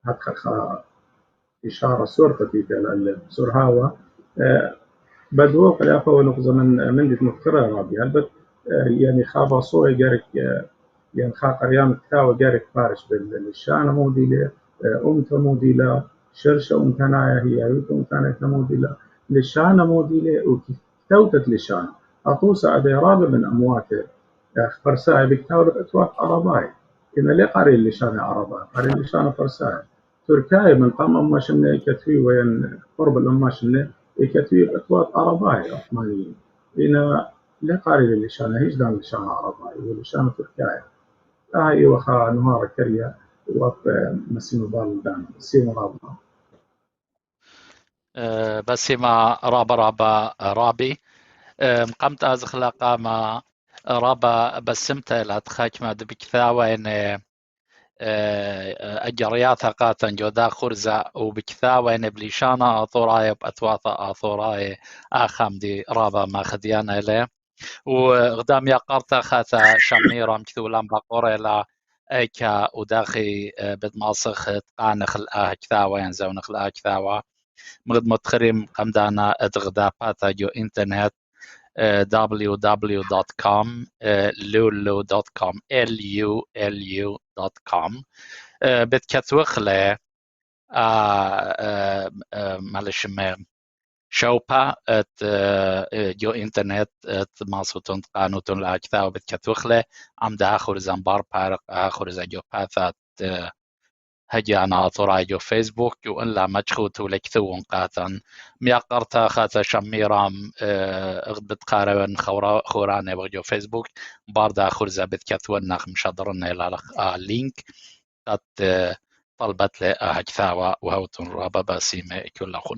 هتخخ إشارة صورتي في السرهاوة بدوق الأقوى نقصة من دي مذكرة رابي هل يعني خافا صوي جارك يعني خاطر يام تاوى جارك فارش بالشانة موديلة أمتا موديلة شرشة أمتنايا هي عيوتا أمتنايا موديلة للشانة موديلة وكتوتت للشانة أطوسة أدي رابع من أمواته فرساي بكتاولة أتوات أراباي إن لي قاري للشانة أراباي قاري للشانة فرساي تركيا من قام أما شنة كتوي وين قرب الأما شنة كتوي بأتوات عرباي عثمانيين هنا لا قاري اللشانة هيج دان لشانة عرباي ولشانة تركيا هاي وخا نهار كريا وقت مسيم بالدان مسيم رابنا بسيما رابي قمت از خلاقا ما رابا بسمت لا تخاك ما بكثاوين اجريات قاتا جودا خرزة وبكثاوين بليشانا اثوراي باتواطا اثوراي اخام دي رابا ما خديانا له وغدام يا قرطة خاتا شميرا مكثولان بقوري لا ايكا وداخي بدماسخ تقانخ الاه كثاوين زونخ الاه كثاوا مغد متخريم قمدانا اتغدا باتا جو انترنت www.com lulu.com lulu.com بتكتوخ له معلش شوبا جو انترنت ماسوتون قانوتون لاكثا وبتكتوخ له عم دا اخر زنبار بارق اخر زجو باثات هجي أنا أطرع جو فيسبوك وإن لا مجخوت ولكثون قاتن ميقرتا خاتا شميرام بتقارن خوراني بغجو فيسبوك باردا خرزة بتكثون نخ مشادرنا إلى لينك قد طلبت لي هجثاوة وهوتون رابا باسيمة كل أخون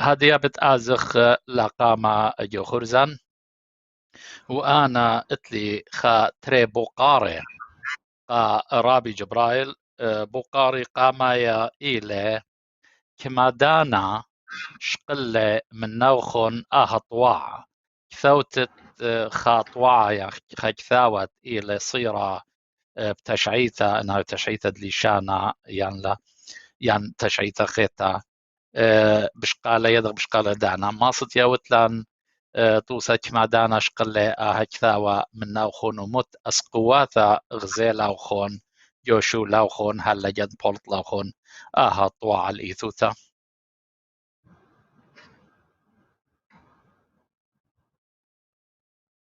هدية بتأزخ لقامة جو خرزان وأنا اتلي خا تري بوقاري رابي جبرايل بوقاري قامايا إلى كمادانا شقلة من نوخن أهطواع كثوتت خاطواع خاكثاوت إلى صيرة بتشعيتا أنها تشعيتا دليشانا يعني تشعيتا خيتا بشقالة يدغ بشقالة دانا ماصت يوتلان توسا كمادانا شقلة هكثاوة من نوخن ومت أسقواتا غزي لاوخون يوشو لاوخون هلا جد بولت لاوخون طوع الإيثوتا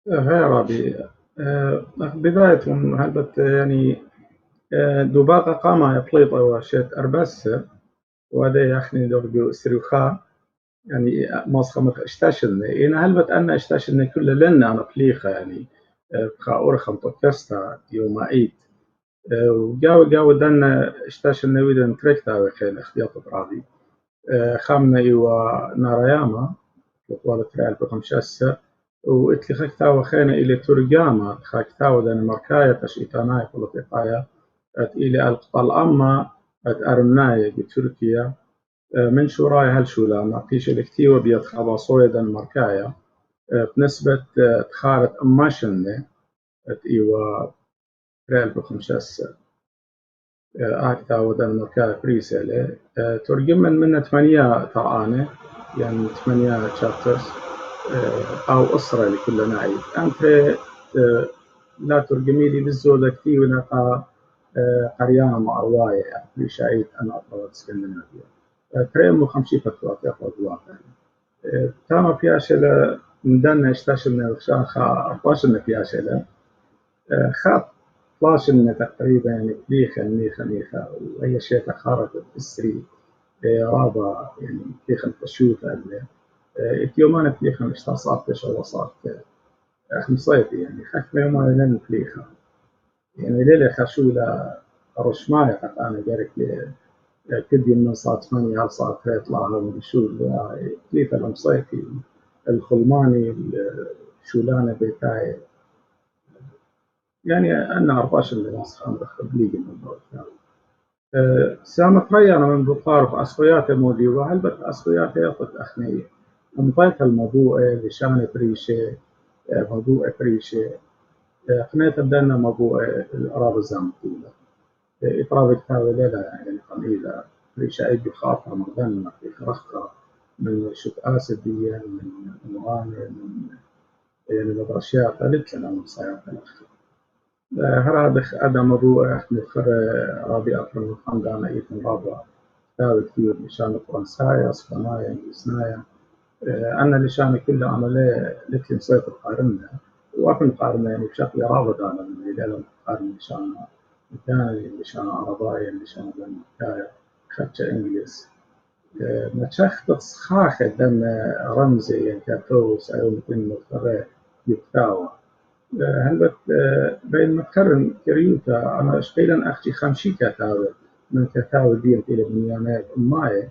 هاي رابي بداية هلبت يعني دوباقة قامة يطليط وشيت أربس وهذا يخني درجو استريخا يعني ماسخة مخ اشتاشلنا إن هلبت أنا اشتاشلنا كل لنا أنا بليخة يعني بخاورخم بودكاستا يوم عيد وجاو دنا اشتاشلنا ويدن تريكتا وخيل اختياط برادي خامنا إيوا ناراياما طوال تريال بخمشاسة وإتلي خاكتاو خينا إلى ترجاما خاكتاو دنا مركاية تشيطاناي بوليتيقايا إلى القطال أما أرمناي بتركيا من شوراي هالشولا ما قيش الكتيوة بيت خباصوية دن مركايا بنسبة تخارت أماشن إيوا ريال بخمشاسة أكتاو دن مركايا بريسالة ترجم من 8 طرعانة يعني 8 شابترز أو أسرة لكل ناعيد أنت لا ترجمي لي بالزودة كتير ونقا قريانة مع رواية يعني شايد أنا أطلعت اسكندنافيا تريم وخمشي فتوات يأخذ واقع تاما بياشلة مدانا اشتاشلنا وخشان خا 14 بياشلة خا 12 تقريبا يعني ميخا وأي شيء تخارت السري رابا يعني كيخن تشوفها اتيومان بليخن اشتصات تشوصات خمسيتي يعني حكمة يوم لن بليخن يعني ليلة خشولة رشماية قد أنا جارك كدي من صات 8 هل صات يطلع لهم بشول كيف المصيفي الخلماني الشولانة بيتاي يعني أنا 14 لناس خمر خبليج الموضوع سامت ريانا من بطارف أسخيات مودي وهلبت أسخيات يطت أخنية مطيق الموضوع لشان بريشة موضوع بريشة خنيت بدنا موضوع الأراضي الزامتية إطراب كتاب ليلة يعني قليلة بريشة أي بخاطر مغنى في خرخة من شوف آسدية من مغاني من يعني مدرشيات قلت لنا من صياط الأخ هذا هذا موضوع إحنا خر رابي أفرن الخندانة إيثن رابع كتاب كتير لشان فرنسايا اسبانيا انجليزنايا أنا لشان كل عملية لكن نسيت قارنا وأكن قارنا يعني بشكل رابط أنا من إلى قارن لشان كان لشان عرباية لشان لمكاية خدشة إنجليز ما تشخت صخاخة دم رمزي يعني كاتوس أو مثل مخرة يبتاوى هلبت بين مكرن كريوتا أنا اشتيلن أختي خمشي كتاوة من كتاوة دي إلى بنيانات أماي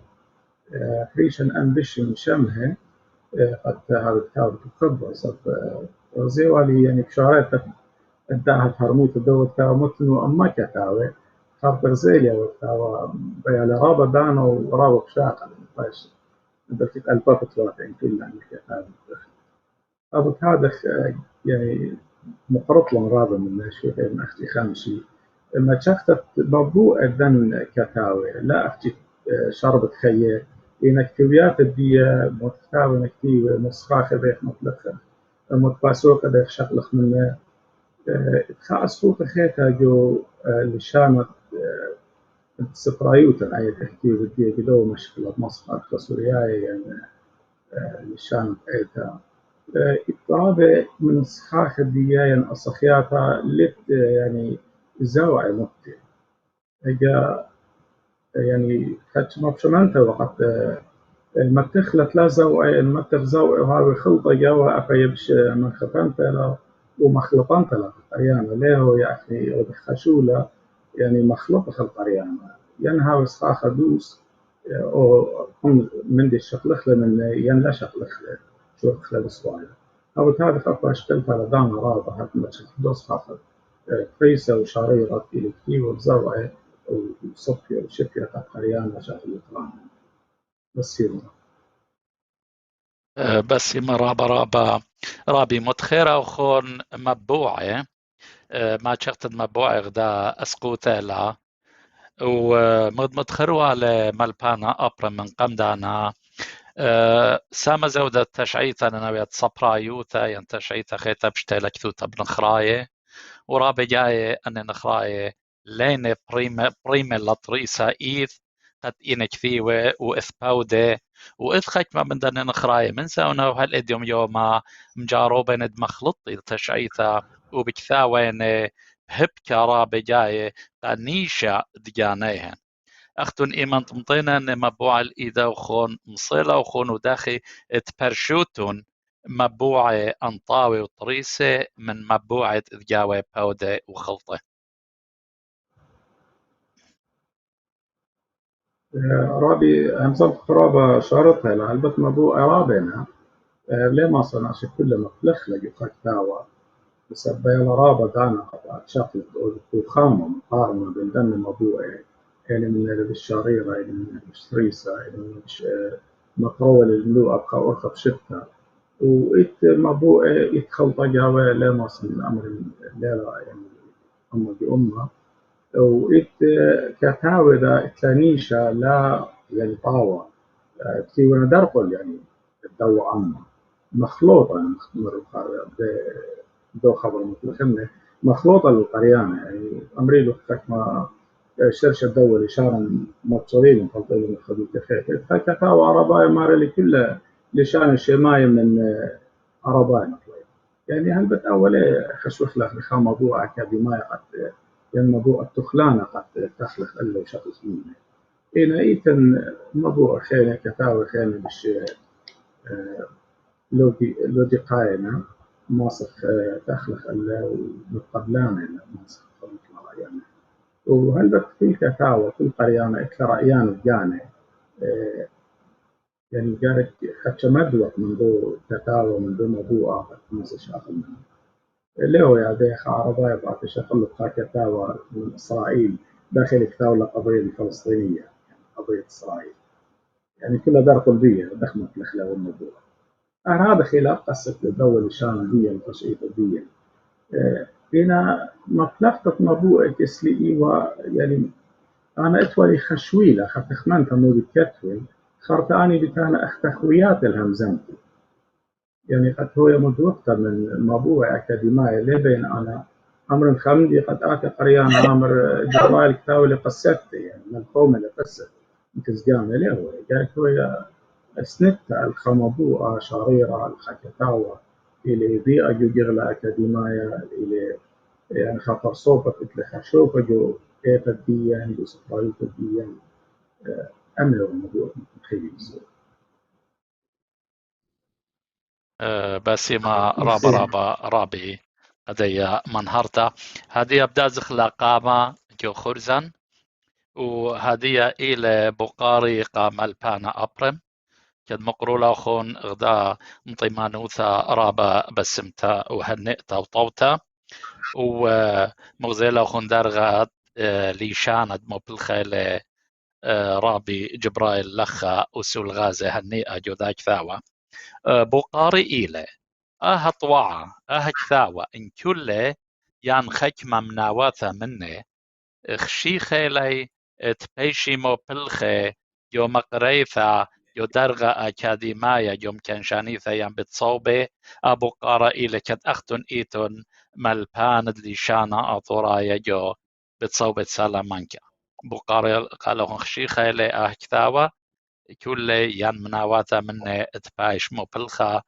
فريشن أمبيشن شمها قد هذا الكتاب تقبل صف زيوالي يعني بشارات ادعها هرموت الدول كتاوة مثل أما كتاوة خاطر زيليا وكتاوة بيالي رابا دانا ورابا بشاقة باش بلكت ألباب ثلاثين كلها الكتاب أبو هذا يعني مقرطلن رابا من ناشوفي من أختي خامشي ما شفتت مبروء الدن كتاوي لا أختي شربت خيه إنكتويات الدي متكتاوي نكتيوي مصخاخ بيخ مطلقة متباسوك بيخ شغلخ من تخاص فوق خيتا جو لشانة سبرايوتا أي تحكي بدي قدو مشكلة مصخاخ سورياي يعني لشانة أيتا اضطراب من صخاخ الدياين الصخياتا لت يعني زوعي مكتي اجا يعني خدش مبشمنتا وقت ما تخلت لا زوعي ما تفزوعي وهاوي خلطة جوا أفيبش من خفنت له ومخلطنت له قريانا ليه يعني خشولة يعني مخلطة القريانا ينهاوي صخاخ دوس أو من دي الشقلخلة من ين لا شقلخلة شو خلال الصوايا أو هذا خطة اشتلت على دانا رابع هذا ما دوس خاطر فريسة وشريرة إلكتي وبزوعي وصفية وشفية قريانا شغل القرآن بس يلا بس رابي متخيرة وخون مبوعة ما شخت مبوعة غدا أسقوتة لا ومتخروا على ملبانا أبرا من قمدانا سامة زودة تشعيتا نويت صبرايوتا ين تشعيتا خيتا بشتالك توتا بنخراية ورابي جاية أن نخراية لين بريمة لطريسة إيث قد إنك فيوة وإثباودة وإذ خكمة من دان نخراية من ساونا وهالإديوم يوما مجاروبين مخلطي تشعيتا وبكثاوين هبكا رابي جاية قنيشة دجانيهن أختن إيمان تمطينا أن مبوع الإيدا وخون مصيلة وخون وداخي تبرشوتون مبوعة أنطاوي وطريسة من مبوعة إذجاوي باودة وخلطة رابي همزة خرابة شارتها لعلبة مبوع رابنا ليه ما صنعش كل مخلخ لقي خكتاوة بسبب رابة دانا قطعت شكل وخامة مقارنة بين دم مبوع يعني من الشريرة يعني من الشريسة يعني من مقرول الملوء أبقى أرخب شتها وإت مبوع يتخلط جاوة ليه ما صنع أمر الليلة يعني أمر بأمة وإت كتاوي دا تلانيشا لا يعني طاوة تيوانا درقل يعني الدو عامة مخلوطة دو خبر مثل مخلوطة للقريانة يعني أمريلو ما شرش الدول إشارة مبصرين خلطين من خدود خيط فكتاوى عرباي مارلي كله لشان الشماية من عرباي يعني هل بتأول خشوخ لك لخا موضوع أكاديمية قد يعني موضوع التخلانة قد تخلق إلا وشغل منه إنا إيتن موضوع خينة كتاوى خينة بش لودي قاينة ماسخ تخلق إلا ومقبلانة ماسخ خلق يعني وهل بت كل كتاوى كل قريانة إكثر رأيان الجانة يعني جارك خدش مدوق من دو كتاوى من دو موضوع آخر ماسخ شاغل منه اللي هو يا ديخ عرباية بعد شغل كتاوى من إسرائيل داخل كتاوى القضية الفلسطينية يعني قضية إسرائيل يعني كلها دار قلبية دخمت الأخلاق والموضوع هذا خلاف قصة الدولة الشاملية التشعيب الدية هنا مطلقة موضوع كسلي ويعني أنا أتولي خشويلة خط خمنت مودي كتوي خرت أني بتانا أختخويات الهمزنتي يعني قد هو مدوقة من موضوع أكاديمية لبين أنا أمر خمدي قد آتي قريان أمر جوال كتاوي لقصتي يعني من القوم اللي قصت كزجان له هو قالت هو أسنت الخمبوء شريرة الخكتاوة إلى بيئة جغلة أكاديمية إلى يعني خاطر صوبة مثل خرشوفة جو إيتا ديان جو سفرايوتا ديان أملو الموضوع مخيز باسيما رابي هذه منهرتا هذه أبدا زخلا قامة جو خرزان وهذه إلى بقاري قام البانا أبرم كد مقرولة خون غدا مطيمانوثا رابا بسمتا وهنئتا وطوتا ومغزيلا خون درغات ليشاند مبلخة رابي جبرائيل لخا وسول غازة هنئة جوداك ثاوة بقاري إيلة طوعة كثاوة إن كله يان خكمة مناواثة منه خشيخة لي تبيشي مبلخة يو مقريثة يو درغة أكاديمايا يوم كان شانيثة يان بتصوبة أبو قارا إيلة كد أختن إيتون ملباند لشانا أطورايا جو بتصوبة سالامانكا بقارا قالوا خشيخة لي كثاوة كل يان مناواتا من تبايش مبلخة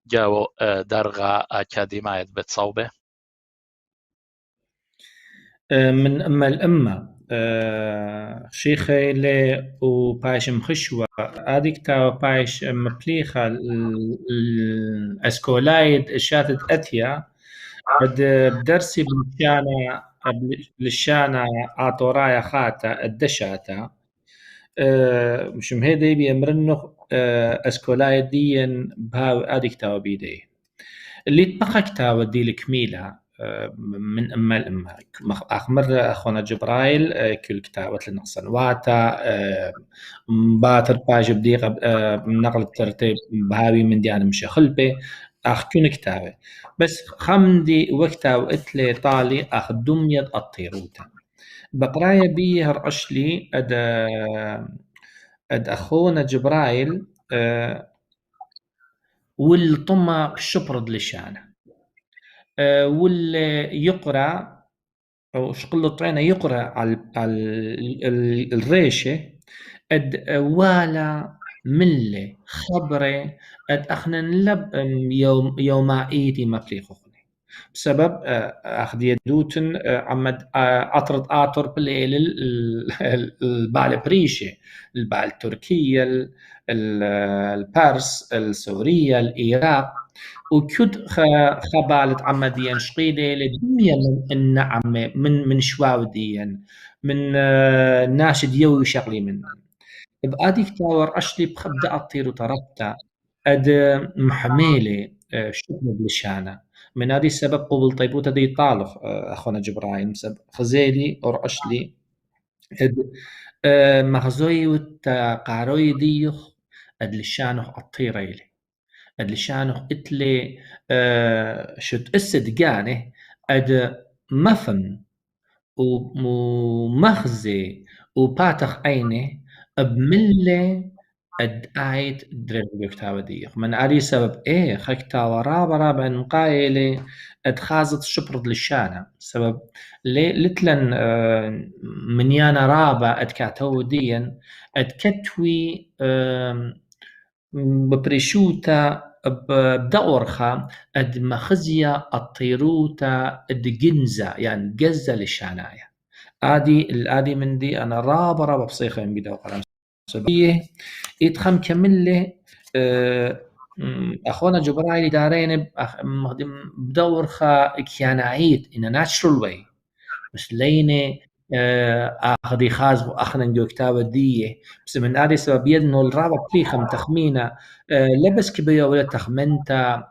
جو درغة أكاديمية بتصوبة من أما الأمة شيخي لي وبايش مخشوة هذيك تا بايش مبليخة الأسكولايد شاتت أتيا بدرسي بالشانة عطورايا خاتا الدشاتا مش مهدي بيمرنه أسكولايد ديا بهاو هذيك تا بيدي اللي تبقى تا ودي الكميلة من أما الأمة مرة أخونا جبرائيل كل كتابة لنقصن واتا باتر باج بديقة نقل الترتيب بهاوي من ديانا مشي خلبي كون كتابة بس خمدي وقتها وقتلي طالي دمية الطيروتا بقرايا بيه هرقشلي أد أخونا جبرائيل والطمة شبرد لشانه واللي يقرأ أو شقل طعينه يقرأ على الريشة أد والا ملة خبرة أد أخنا نلب يوم إيدي مفليخوني بسبب أخذ يدوتن عمد أطرد آطر بالليل البال بريشة البال تركيا البارس السورية العراق وكد خبالت عمديا شقيلة لدنيا من النعمة من شواوديا من ناشد يوي شغلي من بقاديك تاور أشلي بخبدا أطير وطربتا أد محميلة شكرا بالشانة من هذه السبب قبل طيبوتا دي طالق أخونا جبرائيل سبب خزيلي أو أشلي أد مخزوي وتقاروي ديوخ أد لشانه أطيريلي اللشانه اتلي شت اسد جانه اد مفن ومخزي وباتخ عينه بملة اد آيت درب بكتاوة ديخ من أري سبب خكتاوة رابا نقايلي اد خازت شبرد للشانة سبب لتلن منيانا رابا اد كاتو ديا اد كتوي ببريشوتا بدورخا اد مخزية الطيروتا اد جنزة يعني جزة للشاناية آدي من دي أنا رابا بصيخة من بدأ وقرام سبيه يتخم كمله أخونا جبرائيل دارين بدورخا كيانايت in a natural way مش لينه أخذي خاز وأخنا نجو كتابة دية بس من هذا السبب يدنو الرابع بليخم تخمينة لبس كبيرة ولا تخمنتا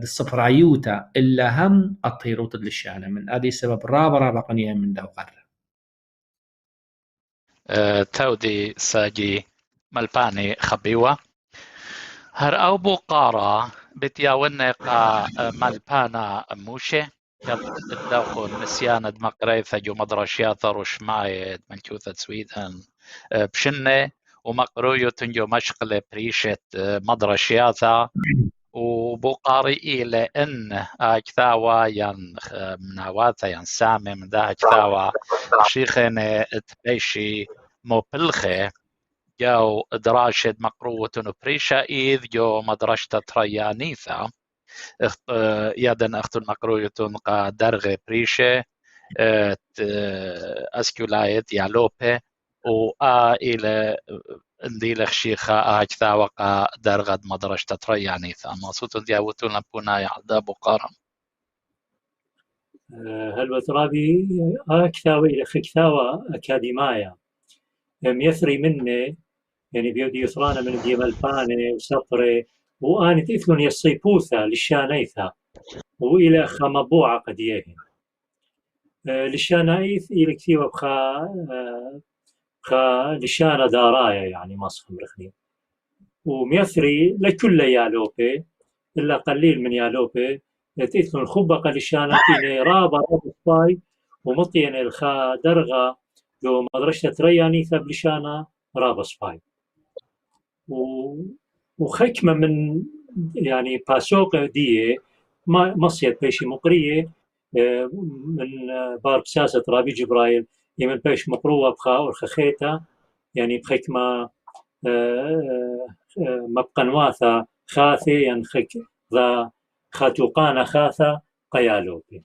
الصفرايوتا إلا هم الطيروت للشانة من هذا السبب رابع قنية من دوقر تودي ساجي ملباني خبيوة هر أو بقارة بتياونة ملبانا موشة الداخل نسيان مقريثة جو مدرشيات رشماية منكوثة سويدن بشنة ومقروية جو مشقلة بريشة مدرشياتا وبقاري إلى إن أكثاوة ين مناواتا ين سامي من دا أكثاوة شيخنا تبيشي مبلخة جو دراشة مقروة بريشة إذ جو مدرشة تريانيثا يدن أخت المقرويتون قا درغ بريشة أسكولايت يالوبي إلى نديل خشيخة أجثا وقا درغد مدرش تترياني ثاما صوتون دياوتون لبونا يعدا بقارم هل وترابي أكثاوي إلى خكثاوة أكاديمايا يثري مني يعني بيودي يثرانا من دي ملباني وسطري وآني تثلون يصيبوثا للشانيثا وإلى خمبوعة قديهن للشانايث إلى كثيوة بخا لشانة دارايا يعني مصخم رخني وميثري لكل يالوبي إلا قليل من يالوبي تثلون خبقة للشانتين رابا سباي ومطين الخا درغة جو مدرشة رياني ثاب لشانة رابا سباي وخكمة من يعني باسوق دي مصيد بيشي مقرية من بارب ساسة رابي جبرايل يمن بيش مقروة بخا والخخيتا يعني بخكمة مبقنواثة خاثي ينخك ذا خاتوقانا خاثة قيالوبي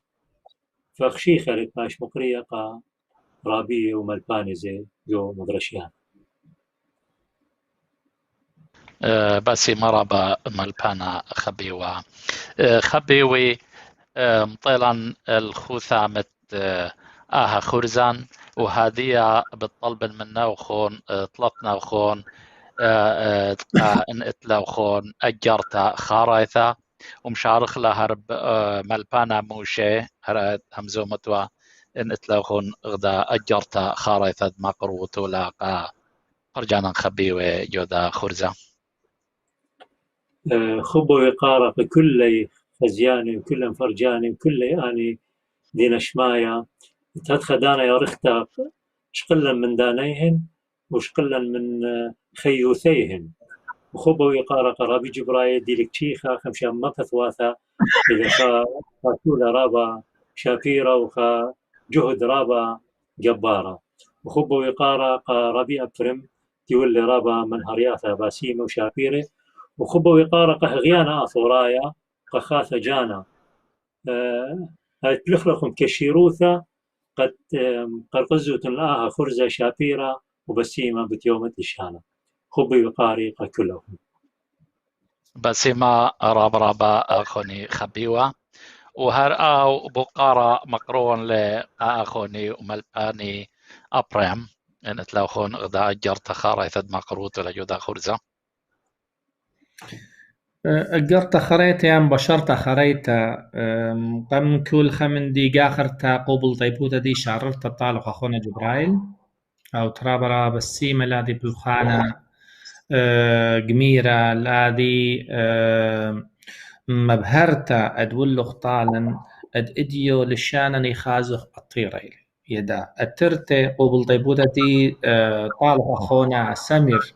فخشي خالد باش مقرية قا رابي وملباني زي جو مدرشيان باسي مرابا ملبانا خبيوي مطيلا الخوثامة آها خورزان وهذه بالطلب منا وخون طلقنا وخون ان اتلا وخون اجرتا خارايثا ومشارخ لها رب ملبانا موشي همزو متوا ان اتلا وخون غدا اجرتا خارايثا مقروتو لاقا فرجانا خبيوي جودا خورزان خبو يقارا بكل خزياني وكل فرجاني وكل اني دين شمايا تدخدانا يا رختا شقلا من دانيهن وشقلا من خيوثيهن وخبو يقارا قرابي جبرايل ديلك تشيخا خمشا مكثواثا إذا خاتولا رابا شابيرا وخا جهد رابا جبارا وخبو يقارا قرابي أبرم تيولي رابا من هرياثا باسيمة وشابيرة وخبو يقارا قهغيانا أثورايا قخاثة جانا تلخلخم كشيروثا قد قرقزوت لها خرزة شابيرة وبسيمة بتيومة الشانة خبي وقاريقة كلهم بسيمة رابرابا أخوني خبيوة وهرأو بقارة مقرون لأخوني وملباني أبرام إن تلاخون غدا أجرت خارة ثد مقروط لجودا خرزة أجرت خريطة يعني بشرت خريطة قم كل خمن دي آخرتا قبل طيبوتة دي شعررت طالق أخونا جبرايل أو ترابرا بالسيمة الذي بالخانة جميرة الذي مبهرتا أدولخ طالا أد إديو للشانني خازخ الطيريل يدا الترتي قبل طيبوتة دي طالق أخونا سمير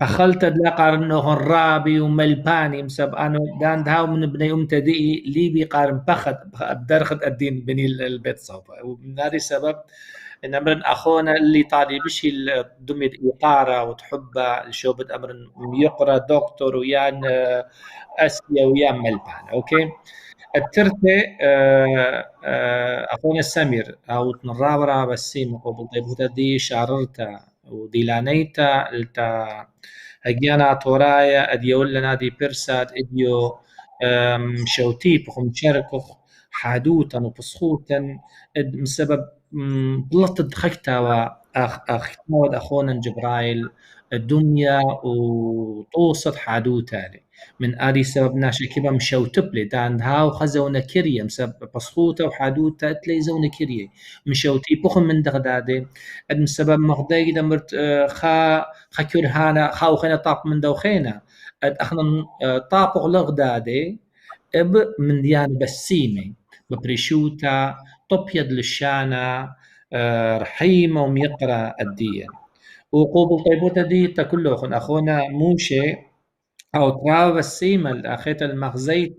بخلت دلاقار انه الرابي وملباني مسب انا دان داو من بني امتدئي ليبي قارن بخت درخت الدين بني البيت صوبه ومن هذا السبب ان امر اخونا اللي طالي بشي دمي ايقاره وتحبه الشوبت امر يقرا دكتور ويان اسيا ويان ملبان اوكي الترتي اخونا سمير او نرابرا بسيم قبل طيب دي شعررتا وديلانيتا التا هجيانا تورايا اديول لنا دي بيرسات اديو شوتي بخم شاركو حادوتا وبسخوتا بسبب بلطد خكتا واخونا اخونا جبرايل الدنيا وطوصت حادوتا من آدي سبب ناشا كيبا مشوتبلي دان هاو خزونا كريا مسبب بسخوتا وحادوتا تلي زونا كريا مشوتي بخم من دغدادي ادم سبب مغداي دمرت خا كرهانا خاو خينا طاق من دوخينا اد اخنا طاق لغدادي اب من ديان بسيمي ببريشوتا طبيض للشانا رحيمة وميقرا الدين وقوبل طيبوتا دي تكله اخونا موشي أو تراب السيمة الأخيت المغزيت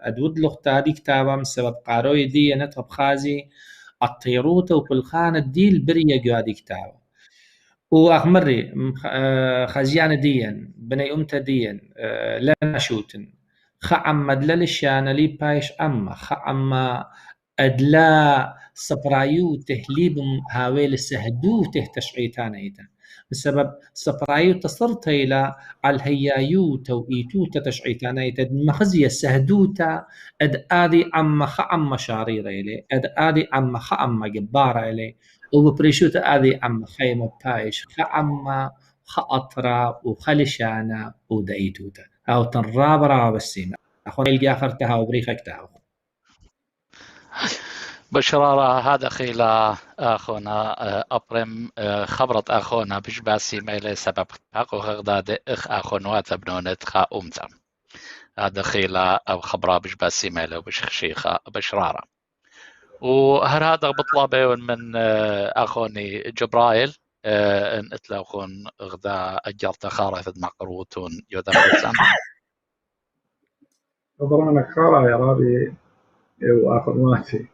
أدود لغتا دي كتابة بسبب قاروي دي نتغب خازي الطيروتة وبالخانة دي البرية جو هذه كتابة وأخمري خزيان ديا بني أمتا ديا لنا شوتن خعم مدلل الشانا لي بايش أما خعم أدلا سبرايو تهليب هاويل السهدو تشعيتان إيتا بسبب سبرايو تصرت إلى الهيايو توئيتو تشعيتان إيتا مخزي السهدوتا أد آدي أما خعم شارير إلي أد آدي أما خعم جبارة إلي وبريشوت آدي أما خيمة بايش خعم خأطرا وخلشانا ودايتوتا أو تنرابرا بالسيما أخونا يلقى آخرتها وبريخكتها بشرارة هذا خيلا أخونا أبرم خبرت أخونا بجباسي ميلي سبب حقو غداد إخ أخونوات بنونت خا أمتا هذا خيلا أو خبرة بجباسي ميلي وبشخشيخة بشرارة وهر هذا بطلبه من أخوني جبرائيل إن إتلاخون غدا أجرت خارث مقروتون يودا بسام طبعا خارا يا رابي وأخواتي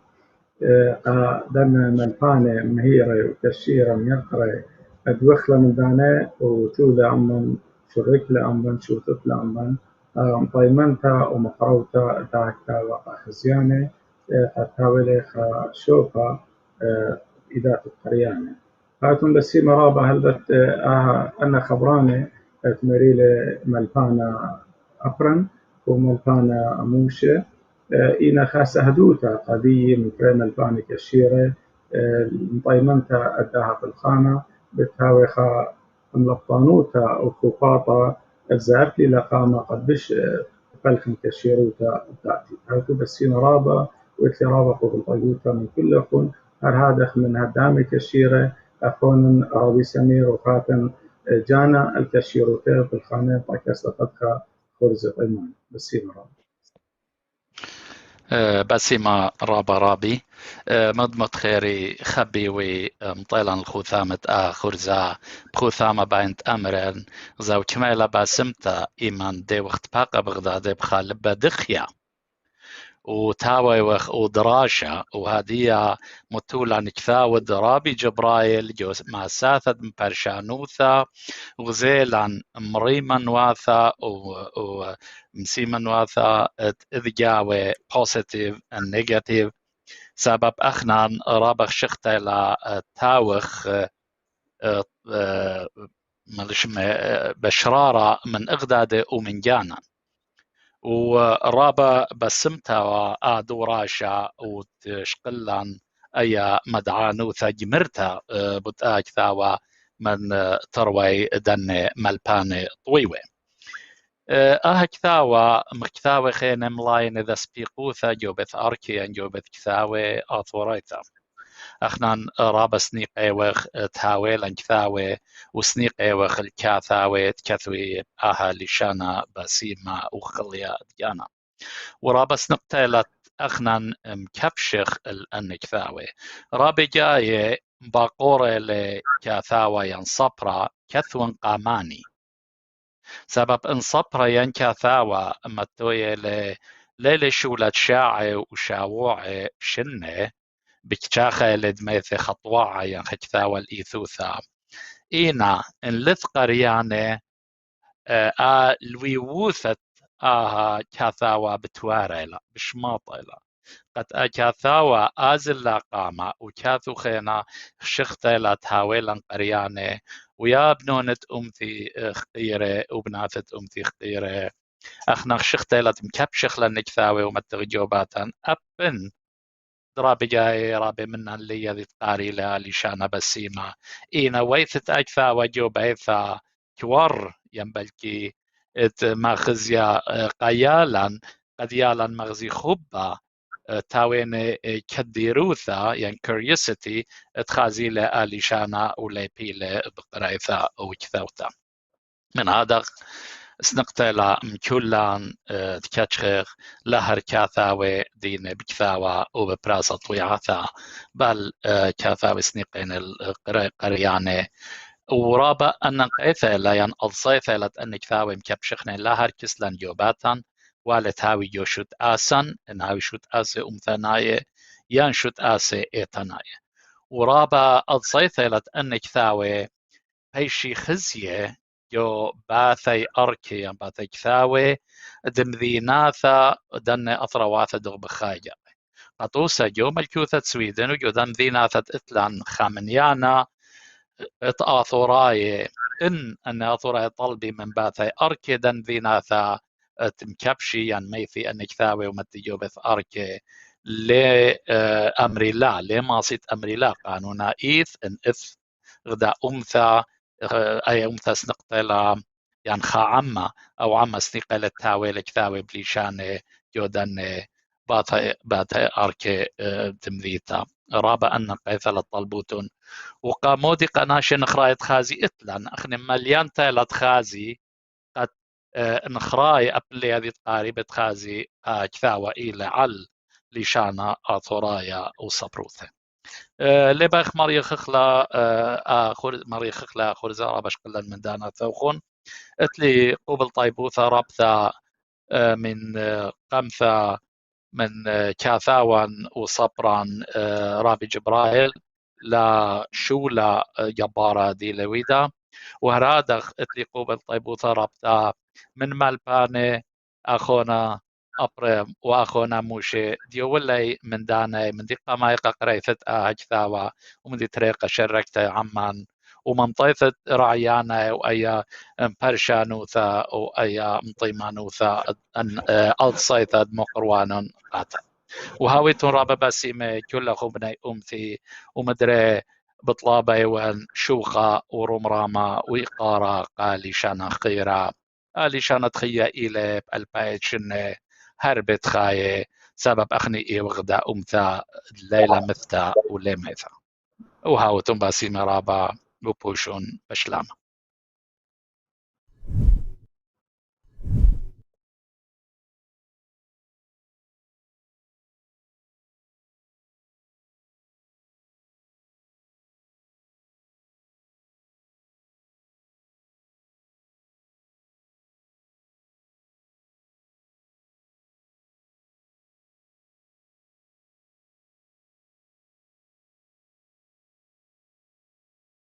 دنا ملفانة مهيرة وكشيرة ميقرة أدوخلة من دانا وتولى أمن شركلة أمن شوتفلة أمن طيمنتا ومقروتا داكتا وقع خزيانة تاولي شوفا إذا القريانة هاتون بسي مرابة هلبت أنا خبرانة تمريلة ملفانة أبرن وملفانة أموشة إنا خاصة هدوتا قضية من كريم الباني كشيرة مطيمنتا أداها في الخانة بتهاوي خا ملطانوتا وخوفاطة الزعفلي لقامة قد بش فلخن كشيروتا بتاعتي هاتو بسينا رابا وإتلي رابا قوب الطيوتا من كل أخون هذا من هدامي كشيرة أخون رابي سمير وخاتم جانا الكشيروتا في الخانة طاكسة قدخا خرزة إيمان بسينا رابا بسيمة رابي مضمت خيري خبي ومطيلا الخوثامة خرزة بخوثامة باينت أمرن زاو كميلة باسمتا إيمان دي وقت باقة بغداد بخالبة دخيا وتاوي ودراشة وهدية متولة نكثا ودرابي جبرايل ما ساثد مبرشانوثا وزيلان مريما واثا ومسيما واثا إذجاوي positive and negative سبب أخنان رابخ شخته لتاوخ بشرارة من إغداد ومن جانا ورابا بسمتا وآدوراشا وتشقلان أي مدعانوثا جمرتا بتاك ثاوى من تروي دن ملباني طويوة كثاوى مكثاوى خين ملاين إذا سبيقوثا جوبث أركي جوبث كثاوى أثوريتا أخنان رابا سنيقي وخ تهاوي لنكثاوي وسنيقي وخ الكاثاوي تكثوي لشانا بسيما وخليا ديانا ورابا سنقتيلت أخنان مكبشخ النكثاوي رابا جاي باقوري لكاثاوي ينصبرا كثوان قاماني سبب انصبرا ينكاثاوى متوية ليلة شولة شاعي وشاوعي شنة بكشاخة لدميث خطواعة ينخكثاوى الإيثوثا إينا إن لثقريانة الويوثت كاثاوى بتواريلا بشماطيلا قد أكاثاوى آزل قامة وكاثو خينا شختيلا تهاويلا قريانة ويا بنونة أمثي خقيرة وبناثة أمثي خقيرة أخنا شختيلا مكبشخ لنكثاوى ومتغجوباتا أبن درابي جاي رابي منا اللي يذي تقاري لها لشانا بسيمة إينا ويثت أكثا وجو بيثا كور ينبلكي ما خزيا قيالا قديالا مغزي خبا تاوين كديروثا يعني كوريوسيتي تخازي لها لشانا وليبي بقرايثا وكثوتا من هذا سنقتلا مكولان تكاتشخيخ لهر كاثاوي دين بكثاوى وببراسة طويعاثا بل كاثاوي سنيقين القريانة ورابا أن قيثة لين أضصيثة لأن كثاوي مكبشخنا لهر كسلان جوباتا والتهاوي يوشوت آسان إنهاوي شوت آسي أمثناية ينشوت آسي إيتناية ورابا أضصيثة لأن كثاوي هيشي خزية جو باثي أركي باثي كثاوي دمذيناثا دن أثرواثا دغ بخايا قطوسا جو ملكوثة سويدن وجو دمذيناثا إتلان خامنيانا إتآثوراي أن أثوراي طلبي من باثي أركي دمذيناثا تمكبشي يعني ميثي أن كثاوي ومتجو بث أركي لأمري لا لماصيت أمري لا قانونا إيث إن إث غدا أمثى أي أمثى سنقتلا يعني خا عما أو عما سنقل التاوي لكثاوي بليشان يودن باتا أركي تمذيتا رابع أن قيثل الطلبوتون وقامودي قناش نخراية خازي إتلان أخني مليان تالت خازي قد نخراي أبلي هذه قاربة خازي كثاوة إلى عل لشانا آثورايا وصبروثة لباخ مريخ خخلا مريخ خخلا خرزارة باش قلن من دانا ثوخون اتلي قبل طيبوثة رابثة من قمثة من كاثاوان وصبران رابي جبرايل لا شولة جبارة دي لويدا وهرادخ اتلي قبل طيبوثة رابثة من مالباني أخونا أبرم وأخونا موشي ديو ولاي من دانا من دي قمايقة قريثة هجثاوة ومن دي طريقة شركة عمان ومن طيثة رعيانا وأي برشانوثا وأي مطيمانوثا ألصيثة مقروان قاتا وهاويتون رابا باسيمي كل خبني أمثي ومدري بطلابي وان شوخة ورمرامة وإقارة قالي شانا خيرا قالي شانا تخيا إلي بالبايت شنة هربت خاية سبب أخني إيه وغدا أمثا الليلة مثتا وليميثا وهاوتون باسيمي رابا وبوشون بشلامة